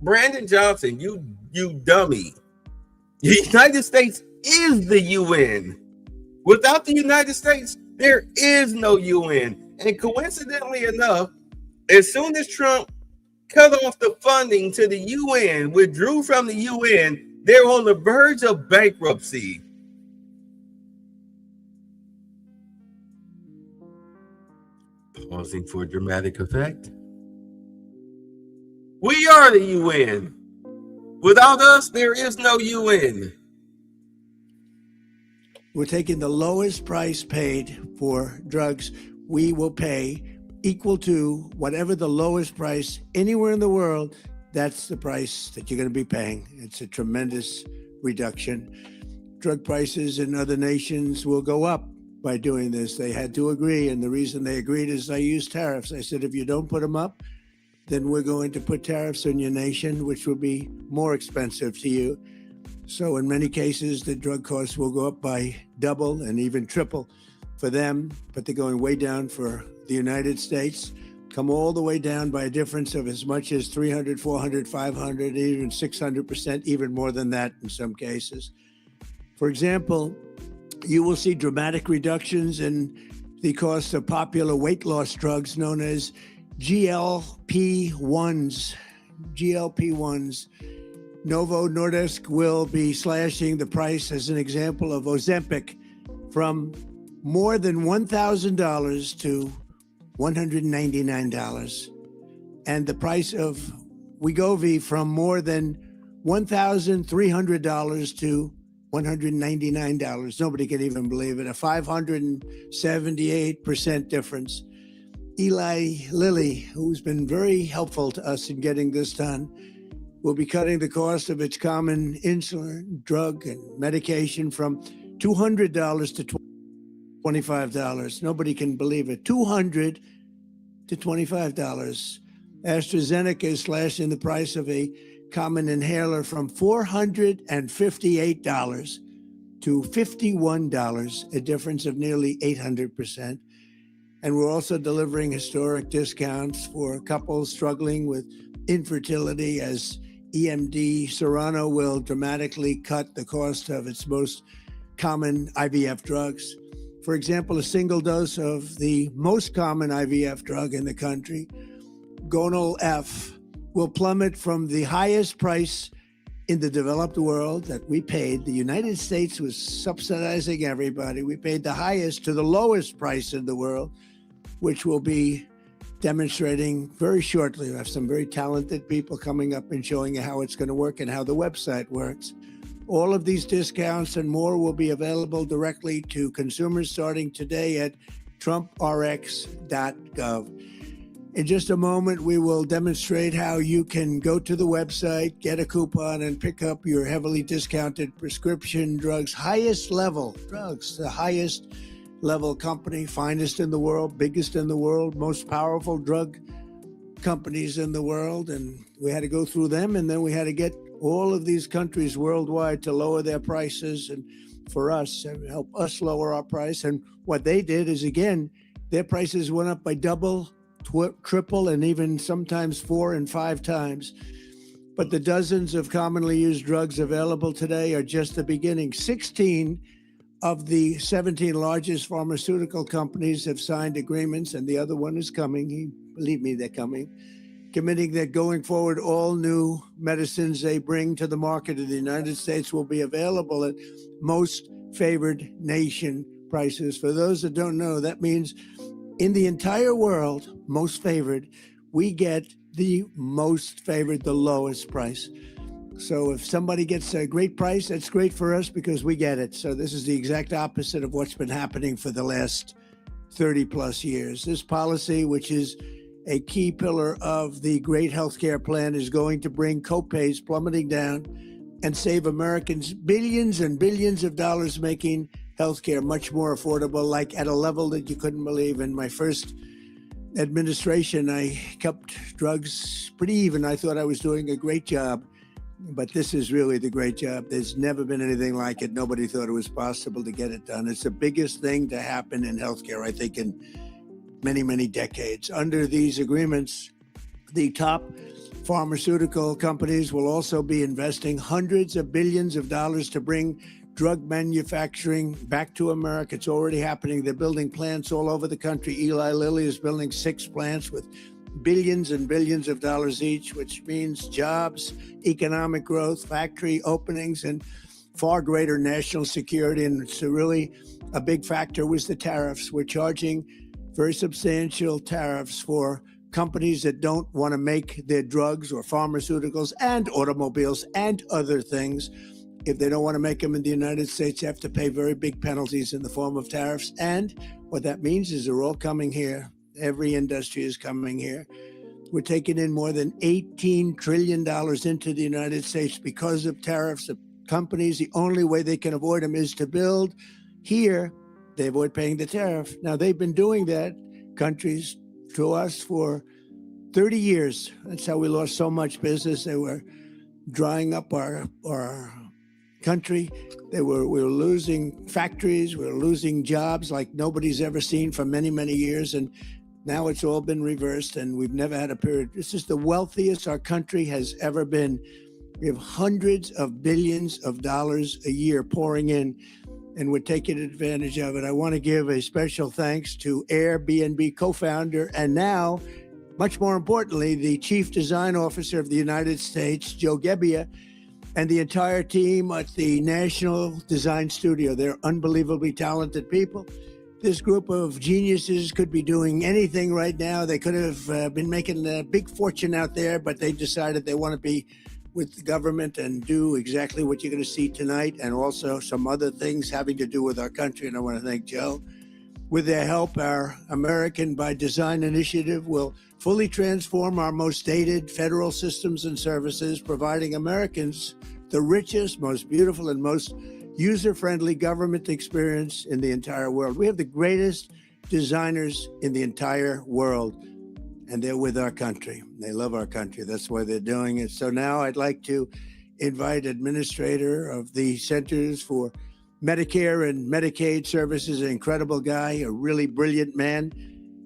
Brandon Johnson, you dummy. The United States is the UN. Without the United States, there is no UN. And coincidentally enough, as soon as Trump cut off the funding to the UN, withdrew from the UN, they're on the verge of bankruptcy. Pausing for dramatic effect. We are the UN. Without us, there is no UN. We're taking the lowest price paid for drugs. We will pay equal to whatever the lowest price anywhere in the world. That's the price that you're going to be paying. It's a tremendous reduction. Drug prices in other nations will go up by doing this. They had to agree, and the reason they agreed is I used tariffs. I said, if you don't put them up, then we're going to put tariffs on your nation, which will be more expensive to you. So in many cases, the drug costs will go up by double and even triple for them, but they're going way down for the United States, come all the way down by a difference of as much as 300, 400, 500, even 600%, even more than that in some cases. For example, you will see dramatic reductions in the cost of popular weight loss drugs known as GLP-1s. Novo Nordisk will be slashing the price, as an example, of Ozempic from more than $1,000 to $199. And the price of Wegovy from more than $1,300 to $199. Nobody can even believe it. A 578% difference. Eli Lilly, who's been very helpful to us in getting this done, will be cutting the cost of its common insulin, drug, and medication from $200 to $25. Nobody can believe it. $200 to $25. AstraZeneca is slashing the price of a common inhaler from $458 to $51, a difference of nearly 800%. And we're also delivering historic discounts for couples struggling with infertility, as EMD Serrano will dramatically cut the cost of its most common IVF drugs. For example, a single dose of the most common IVF drug in the country, Gonal F, will plummet from the highest price in the developed world that we paid. The United States was subsidizing everybody. We paid the highest to the lowest price in the world, which will be demonstrating very shortly. We have some very talented people coming up and showing you how it's going to work and how the website works. All of these discounts and more will be available directly to consumers starting today at trumprx.gov. In just a moment, we will demonstrate how you can go to the website, get a coupon, and pick up your heavily discounted prescription drugs, highest level drugs, the highest level company, finest in the world, biggest in the world, most powerful drug companies in the world. And we had to go through them, and then we had to get all of these countries worldwide to lower their prices and for us, help us lower our price. And what they did is, again, their prices went up by double, triple, and even sometimes 4 and 5 times. But the dozens of commonly used drugs available today are just the beginning. 16 of the 17 largest pharmaceutical companies have signed agreements, and the other one is coming. Believe me, they're coming. Committing that going forward, all new medicines they bring to the market in the United States will be available at most favored nation prices. For those that don't know, that means in the entire world, most favored, we get the most favored, the lowest price. So if somebody gets a great price, that's great for us because we get it. So this is the exact opposite of what's been happening for the last 30 plus years. This policy, which is a key pillar of the great healthcare plan, is going to bring copays plummeting down and save Americans billions and billions of dollars, making healthcare much more affordable, like at a level that you couldn't believe. In my first administration, I kept drugs pretty even. I thought I was doing a great job, but this is really the great job. There's never been anything like it. Nobody thought it was possible to get it done. It's the biggest thing to happen in healthcare, I think, in many, many decades. Under these agreements, the top pharmaceutical companies will also be investing hundreds of billions of dollars to bring drug manufacturing back to America. It's already happening. They're building plants all over the country. Eli Lilly is building 6 plants with billions and billions of dollars each, which means jobs, economic growth, factory openings, and far greater national security. And it's really a big factor was the tariffs. We're charging very substantial tariffs for companies that don't want to make their drugs or pharmaceuticals and automobiles and other things. If they don't want to make them in the United States, you have to pay very big penalties in the form of tariffs. And what that means is they're all coming here. Every industry is coming here. We're taking in more than $18 trillion into the United States because of tariffs. The companies, the only way they can avoid them is to build here. They avoid paying the tariff. Now, they've been doing that, countries, to us for 30 years. That's how we lost so much business. They were drying up our country. We were losing factories. We were losing jobs like nobody's ever seen for many, many years. And now it's all been reversed, and we've never had a period. This is the wealthiest our country has ever been. We have hundreds of billions of dollars a year pouring in, and we're taking advantage of it. I want to give a special thanks to Airbnb co-founder and now, much more importantly, the Chief Design Officer of the United States, Joe Gebbia, and the entire team at the National Design Studio. They're unbelievably talented people. This group of geniuses could be doing anything right now. They could have been making a big fortune out there, but they decided they want to be with the government and do exactly what you're going to see tonight, and also some other things having to do with our country. And I want to thank Joe. With their help, our American by Design initiative will fully transform our most dated federal systems and services, providing Americans the richest, most beautiful, and most user-friendly government experience in the entire world. We have the greatest designers in the entire world, and they're with our country. They love our country. That's why they're doing it. So now I'd like to invite Administrator of the Centers for Medicare and Medicaid Services, an incredible guy, a really brilliant man,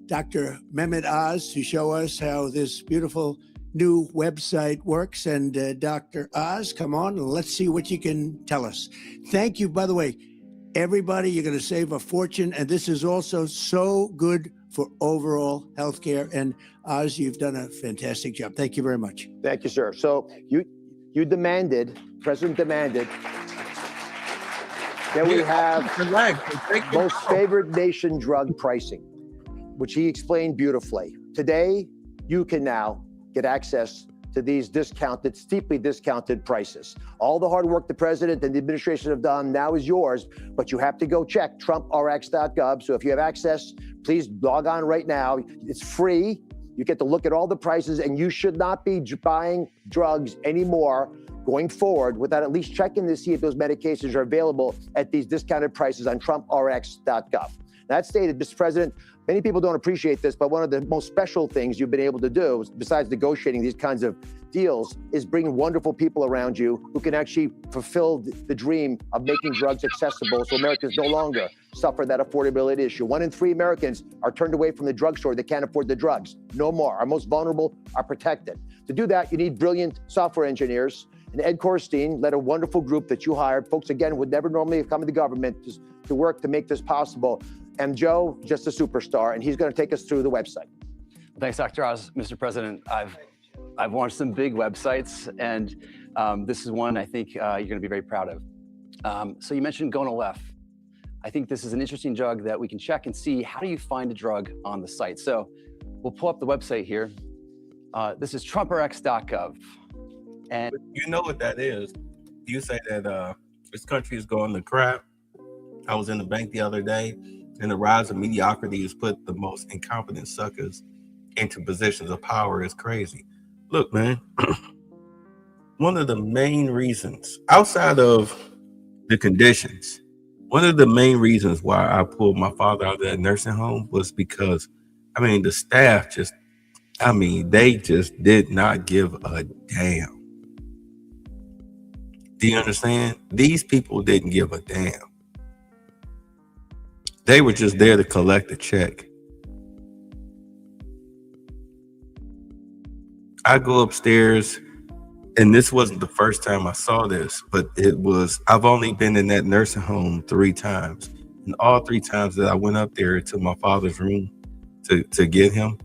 Dr. Mehmet Oz, to show us how this beautiful new website works. And Dr. Oz, come on and let's see what you can tell us. Thank you. By the way, everybody, you're going to save a fortune. And this is also so good for overall healthcare. And Oz, you've done a fantastic job. Thank you very much. Thank you, sir. So you demanded, President demanded, that we have most favored nation drug pricing, which he explained beautifully. Today, you can now get access to these discounted, steeply discounted prices. All the hard work the president and the administration have done now is yours, but you have to go check TrumpRx.gov. So if you have access, please log on right now. It's free. You get to look at all the prices, and you should not be buying drugs anymore going forward without at least checking to see if those medications are available at these discounted prices on TrumpRx.gov. That stated, Mr. President, many people don't appreciate this, but one of the most special things you've been able to do, besides negotiating these kinds of deals is bringing wonderful people around you who can actually fulfill the dream of making drugs accessible so Americans no longer suffer that affordability issue. 1 in 3 Americans are turned away from the drugstore. They can't afford the drugs. No more. Our most vulnerable are protected. To do that, you need brilliant software engineers. And Ed Korstein led a wonderful group that you hired. Folks, again, would never normally have come to government to work to make this possible. And Joe, just a superstar, and he's going to take us through the website. Thanks, Dr. Oz. Mr. President, I've launched some big websites, and this is one I think you're going to be very proud of. So you mentioned Gonalef. I think this is an interesting drug that we can check and see how do you find a drug on the site. So we'll pull up the website here. This is trumprx.gov. And you know what that is. You say that this country is going to crap. I was in the bank the other day, and the rise of mediocrity has put the most incompetent suckers into positions of power is crazy. Look, man, one of the main reasons, outside of the conditions, one of the main reasons why I pulled my father out of that nursing home was because, the staff they just did not give a damn. Do you understand? These people didn't give a damn. They were just there to collect a check. I go upstairs, and this wasn't the first time I saw this, but I've only been in that nursing home 3 times. And all 3 times that I went up there to my father's room to get him,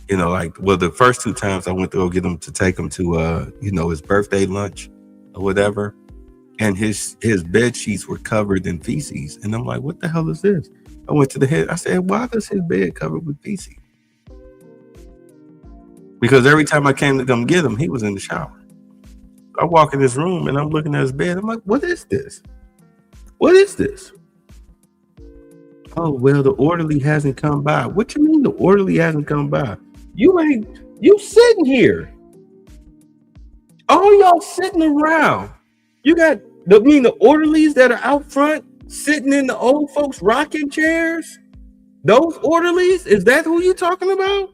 the first 2 times I went to go get him to take him to, his birthday lunch or whatever. And his bed sheets were covered in feces. And I'm like, what the hell is this? I went to the head. I said, why is his bed covered with feces? Because every time I came to come get him, he was in the shower. I walk in his room and I'm looking at his bed. I'm like, what is this? What is this? Oh, well, the orderly hasn't come by. What you mean the orderly hasn't come by? You sitting here. All y'all sitting around. You got the orderlies that are out front sitting in the old folks rocking chairs. Those orderlies, is that who you talking about?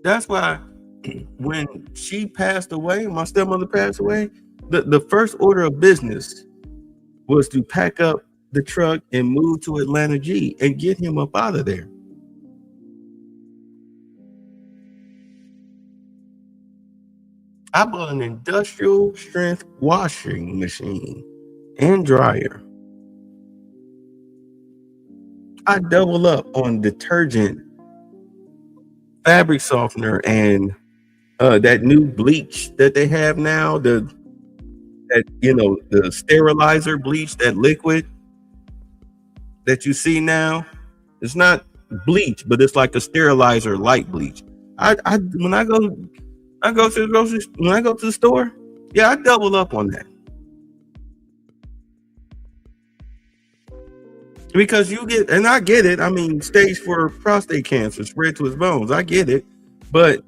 That's why when she passed away, my stepmother passed away, the first order of business was to pack up the truck and move to Atlanta G and get him up out of there. I bought an industrial strength washing machine and dryer. I double up on detergent, fabric softener, and that new bleach that they have now, the sterilizer bleach, that liquid that you see now. It's not bleach, but it's like a sterilizer light bleach. When I go to the store, yeah, I double up on that. Because you get, and I get it. Stage 4 prostate cancer spread to his bones. I get it. But,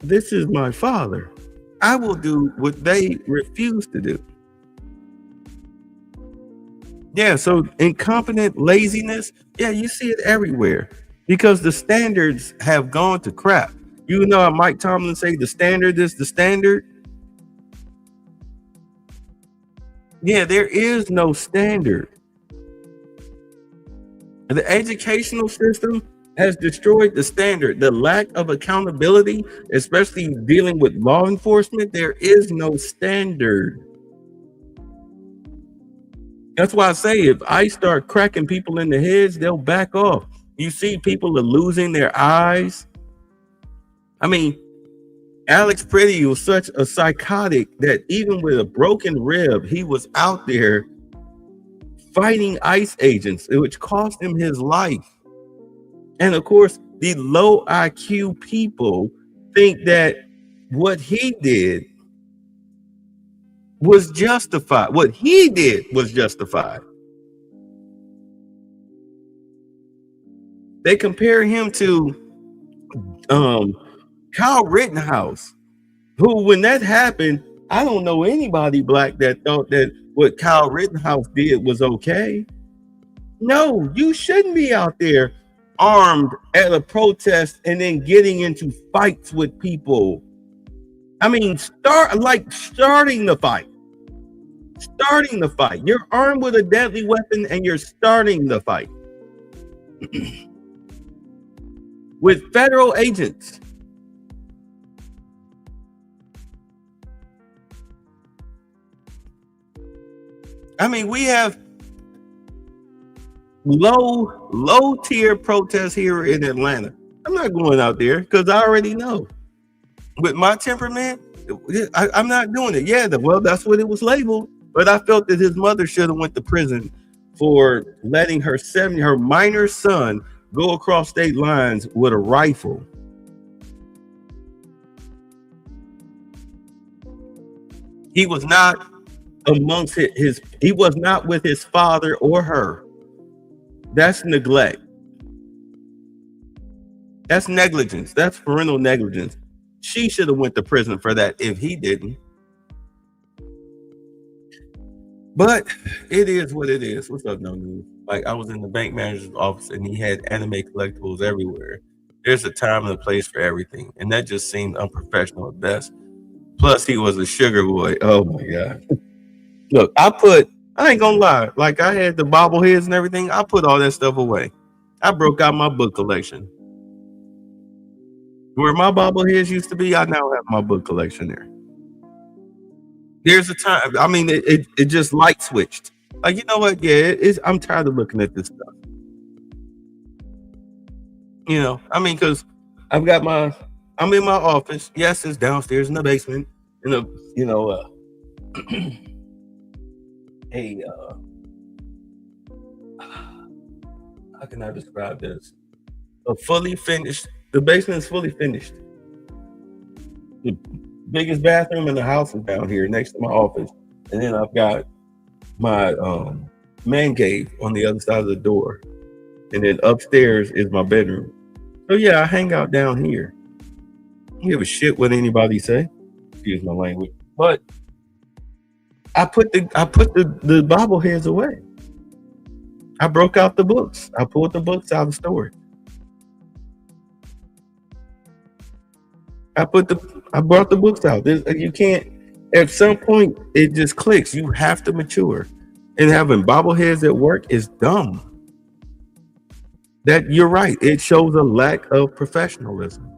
this is my father. I will do what they refuse to do. Yeah, so incompetent laziness, yeah, you see it everywhere. Because the standards have gone to crap. You know how Mike Tomlin say the standard is the standard? Yeah, there is no standard. The educational system has destroyed the standard. The lack of accountability, especially dealing with law enforcement, there is no standard. That's why I say if I start cracking people in the heads, they'll back off. You see people are losing their eyes. Alex Pretty was such a psychotic that even with a broken rib, he was out there fighting ICE agents, which cost him his life. And of course, the low IQ people think that what he did was justified. What he did was justified. They compare him to Kyle Rittenhouse, who, when that happened, I don't know anybody black that thought that what Kyle Rittenhouse did was okay. No, you shouldn't be out there armed at a protest and then getting into fights with people. I mean, starting the fight. Starting the fight. You're armed with a deadly weapon and you're starting the fight. With federal agents. I mean, we have low tier protests here in Atlanta. I'm not going out there because I already know. With my temperament, I'm not doing it. Yeah, well, that's what it was labeled. But I felt that his mother should have went to prison for letting her minor son go across state lines with a rifle. He was not amongst he was not with his father or her. That's neglect. That's negligence. That's parental negligence. She should have went to prison for that if he didn't. But it is what it is. What's up, No News? Like, I was in the bank manager's office and he had anime collectibles everywhere. There's a time and a place for everything. And that just seemed unprofessional at best. Plus, he was a sugar boy. Oh my God. Look, I ain't gonna lie. Like, I had the bobbleheads and everything. I put all that stuff away. I broke out my book collection. Where my bobbleheads used to be, I now have my book collection there. There's a time, I mean, it just light switched. Like, you know what? Yeah, I'm tired of looking at this stuff. You know, I mean, because I'm in my office. Yes, it's downstairs in the basement. How can I describe this? The basement is fully finished. The biggest bathroom in the house is down here next to my office. And then I've got my man cave on the other side of the door. And then upstairs is my bedroom. So yeah, I hang out down here. I don't give a shit what anybody say. Excuse my language. But I put the bobbleheads away. I broke out the books. I pulled the books out of the storage. I brought the books out. You can't, at some point, it just clicks. You have to mature. And having bobbleheads at work is dumb. That you're right. It shows a lack of professionalism.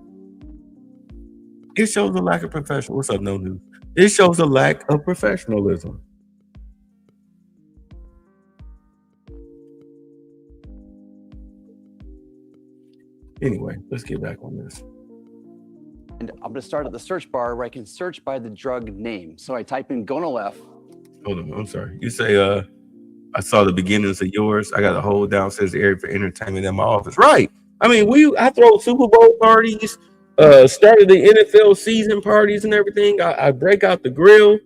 It shows a lack of professionalism. What's up, No News? It shows a lack of professionalism. Anyway, let's get back on this. And I'm going to start at the search bar where I can search by the drug name. So I type in Gonalef. Hold on, I'm sorry. You say, I saw the beginnings of yours. I got a whole downstairs area for entertainment in my office. Right. I mean, I throw Super Bowl parties, started the NFL season parties and everything. I break out the grill.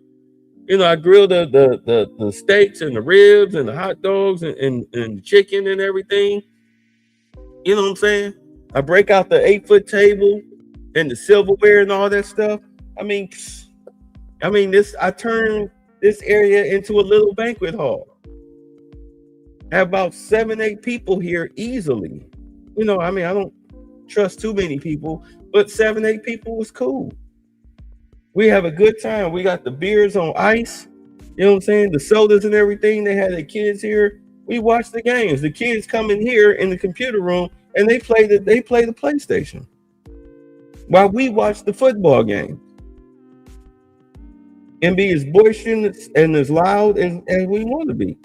You know, I grill the steaks and the ribs and the hot dogs and the chicken and everything. You know what I'm saying? I break out the 8-foot table and the silverware and all that stuff. I mean, I turn this area into a little banquet hall. I have about 7-8 people here easily. You know, I mean, I don't trust too many people, but 7-8 people was cool. We have a good time. We got the beers on ice. You know what I'm saying? The sodas and everything. They had their kids here. We watch the games. The kids come in here in the computer room and they play the PlayStation while we watch the football game and be as boisterous and as loud as we want to be.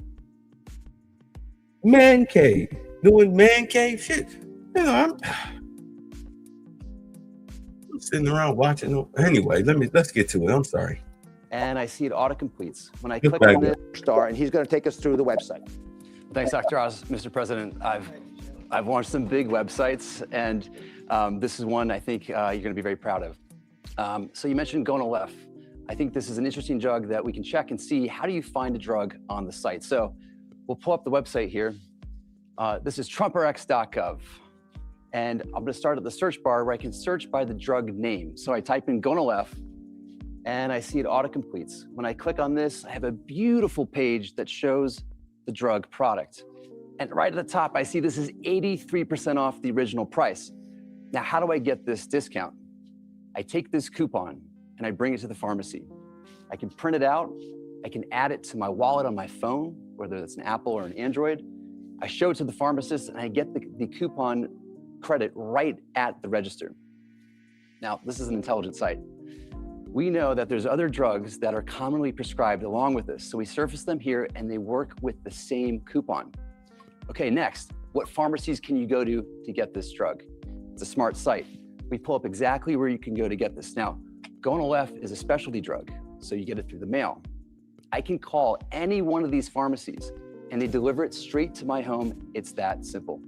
Man cave, doing man cave shit. You know, I'm sitting around watching. Anyway, let's get to it. I'm sorry. And I see it auto-completes. When I click on this star, and he's going to take us through the website. Thanks, Dr. Oz. Mr. President, I've launched some big websites, and this is one I think you're going to be very proud of. So you mentioned Gonalef. I think this is an interesting drug that we can check and see how do you find a drug on the site. So we'll pull up the website here. This is trumprx.gov. And I'm going to start at the search bar where I can search by the drug name. So I type in Gonalef, and I see it auto-completes. When I click on this, I have a beautiful page that shows the drug product. And right at the top, I see this is 83% off the original price. Now, how do I get this discount? I take this coupon and I bring it to the pharmacy. I can print it out. I can add it to my wallet on my phone, whether it's an Apple or an Android. I show it to the pharmacist and I get the coupon credit right at the register. Now, this is an intelligent site. We know that there's other drugs that are commonly prescribed along with this. So we surface them here and they work with the same coupon. Okay, next, what pharmacies can you go to get this drug? It's a smart site. We pull up exactly where you can go to get this. Now, Gonal-F is a specialty drug, so you get it through the mail. I can call any one of these pharmacies and they deliver it straight to my home. It's that simple.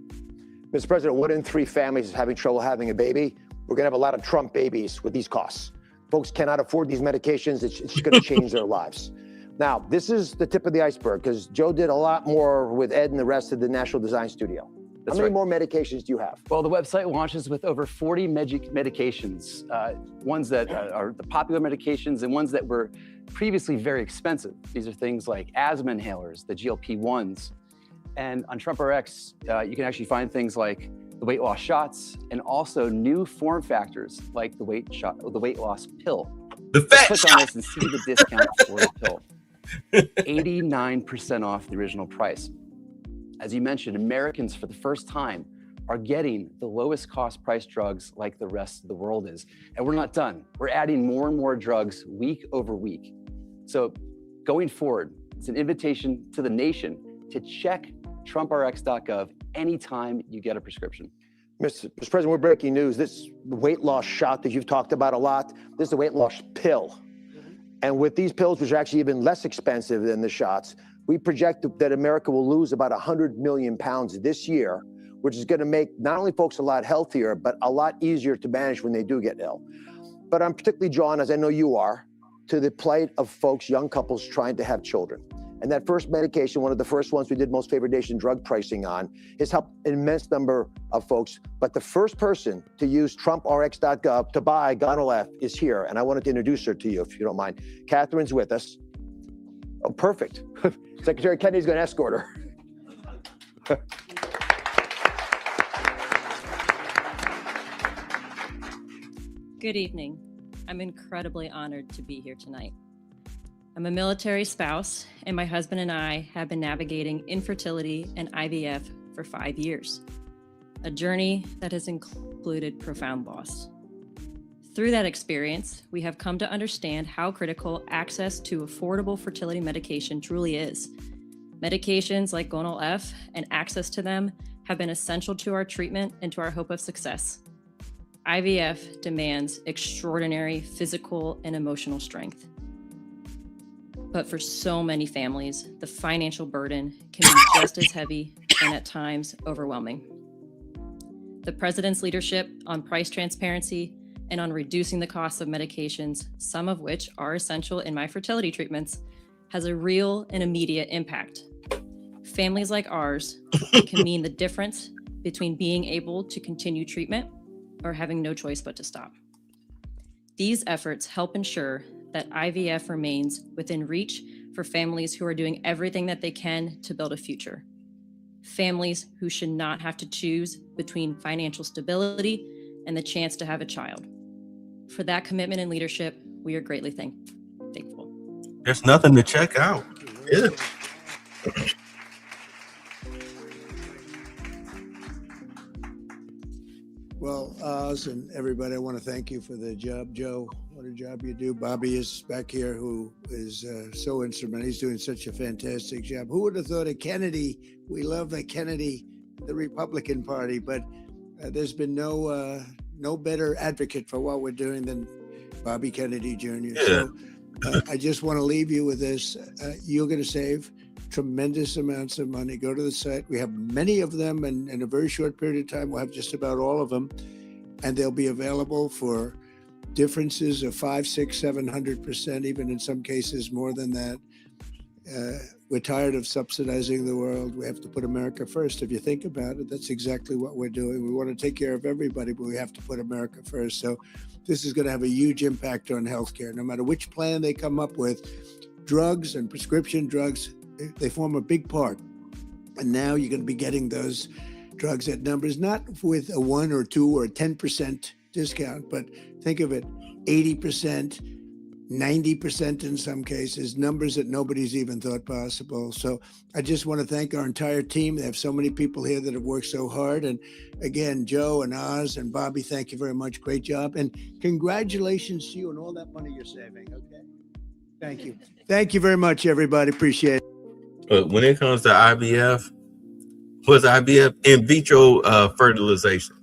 Mr. President, 1 in 3 families is having trouble having a baby. We're gonna have a lot of Trump babies with these costs. Folks cannot afford these medications. It's gonna change their lives. Now, this is the tip of the iceberg because Joe did a lot more with Ed and the rest of the National Design Studio. How many more medications do you have? Well, the website launches with over 40 medications, ones that are the popular medications and ones that were previously very expensive. These are things like asthma inhalers, the GLP-1s. And on TrumpRx, you can actually find things like the weight loss shots and also new form factors like the weight loss pill. The fat Click on this and see the discount for the pill. 89% off the original price. As you mentioned, Americans for the first time are getting the lowest cost price drugs like the rest of the world is. And we're not done. We're adding more and more drugs week over week. So going forward, it's an invitation to the nation to check TrumpRx.gov anytime you get a prescription. Mr. President, we're breaking news. This weight loss shot that you've talked about a lot, this is a weight loss pill. And with these pills, which are actually even less expensive than the shots, we project that America will lose about 100 million pounds this year, which is going to make not only folks a lot healthier, but a lot easier to manage when they do get ill. But I'm particularly drawn, as I know you are, to the plight of folks, young couples trying to have children. And that first medication, one of the first ones we did most favored nation drug pricing on, has helped an immense number of folks. But the first person to use TrumpRx.gov to buy Gonal-F is here. And I wanted to introduce her to you, if you don't mind. Catherine's with us. Oh, perfect. Secretary Kennedy's going to escort her. Good evening. I'm incredibly honored to be here tonight. I'm a military spouse, and my husband and I have been navigating infertility and IVF for 5 years, a journey that has included profound loss. Through that experience, we have come to understand how critical access to affordable fertility medication truly is. Medications like Gonal-F and access to them have been essential to our treatment and to our hope of success. IVF demands extraordinary physical and emotional strength. But for so many families, the financial burden can be just as heavy and at times overwhelming. The President's leadership on price transparency and on reducing the costs of medications, some of which are essential in my fertility treatments, has a real and immediate impact. Families like ours can mean the difference between being able to continue treatment or having no choice but to stop. These efforts help ensure that IVF remains within reach for families who are doing everything that they can to build a future. Families who should not have to choose between financial stability and the chance to have a child. For that commitment and leadership, we are greatly thankful. There's nothing to check out. Yeah. Well, Oz and everybody, I want to thank you for the job, Joe. What a job you do. Bobby is back here, who is so instrumental. He's doing such a fantastic job. Who would have thought of Kennedy? We love the Kennedy, the Republican Party, but there's been no better advocate for what we're doing than Bobby Kennedy Jr. Yeah. So I just want to leave you with this. You're going to save tremendous amounts of money. Go to the site. We have many of them, and in a very short period of time, we'll have just about all of them, and they'll be available for differences of 500, 600, 700%, even in some cases more than that. We're tired of subsidizing the world. We have to put America first. If you think about it, that's exactly what we're doing. We want to take care of everybody, but we have to put America first. So this is going to have a huge impact on healthcare. No matter which plan they come up with, drugs and prescription drugs, they form a big part And now you're going to be getting those drugs at numbers, not with a 1 or 2 or 10% discount, but think of it, 80%, 90% in some cases, numbers that nobody's even thought possible. So I just want to thank our entire team. They have so many people here that have worked so hard. And again, Joe and Oz and Bobby, thank you very much. Great job. And congratulations to you and all that money you're saving. Okay. Thank you. Thank you very much, everybody. Appreciate it. But when it comes to IVF, what's IVF? In vitro fertilization.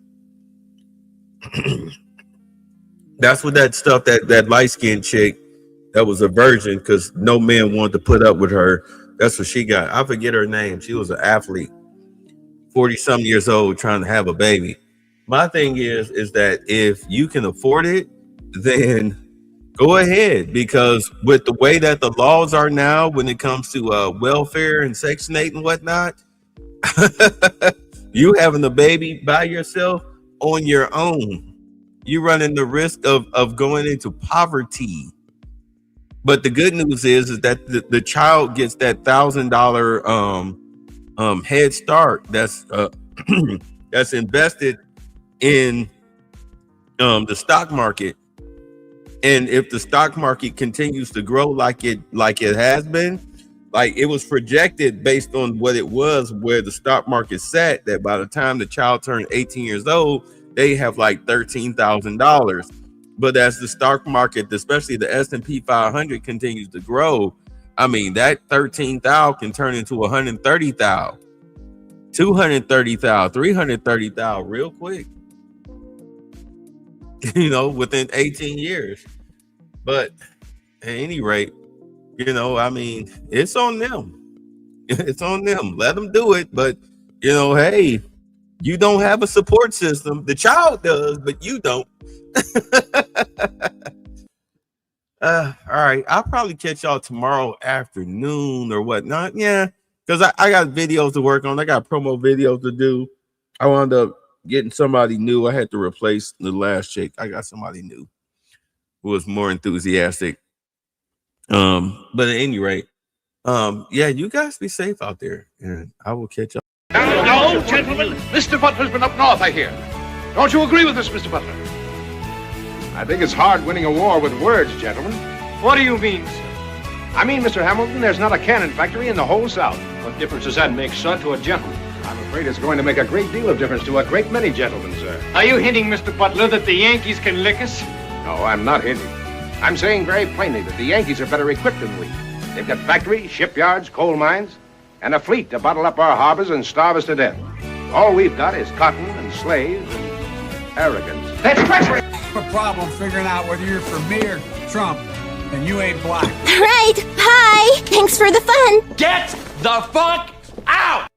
That's what that stuff, that light-skinned chick that was a virgin because no man wanted to put up with her. That's what she got. I forget her name. She was an athlete, 40-something years old, trying to have a baby. My thing is that if you can afford it, then go ahead, because with the way that the laws are now when it comes to welfare and Section 8 and whatnot, you having a baby by yourself on your own, you're running the risk of going into poverty. But the good news is that the child gets that $1,000 head start that's that's invested in the stock market. And if the stock market continues to grow like it has been, like it was projected based on what it was, where the stock market sat, that by the time the child turned 18 years old, they have like $13,000. But as the stock market, especially the S&P 500, continues to grow, I mean, that 13,000 can turn into 130,000, 230,000, 330,000 real quick, you know, within 18 years. But at any rate, you know, I mean, it's on them. It's on them. Let them do it. But, you know, hey, you don't have a support system. The child does, but you don't. All right. I'll probably catch y'all tomorrow afternoon or whatnot. Yeah, because I got videos to work on. I got promo videos to do. I wound up getting somebody new. I had to replace the last chick. I got somebody new who was more enthusiastic. But at any rate, yeah, you guys be safe out there, and I will catch y'all. Now, gentlemen, Mr. Butler's been up north, I hear. Don't you agree with this, Mr. Butler? I think it's hard winning a war with words, gentlemen. What do you mean, sir? I mean, Mr. Hamilton, there's not a cannon factory in the whole South. What difference does that make, sir, to a gentleman? I'm afraid it's going to make a great deal of difference to a great many gentlemen, sir. Are you hinting, Mr. Butler, that the Yankees can lick us? No, I'm not hinting. I'm saying very plainly that the Yankees are better equipped than we. They've got factories, shipyards, coal mines, and a fleet to bottle up our harbors and starve us to death. All we've got is cotton and slaves and arrogance. That's treachery! A problem figuring out whether you're for me or Trump, and you ain't black. Right, bye! Thanks for the fun! Get the fuck out!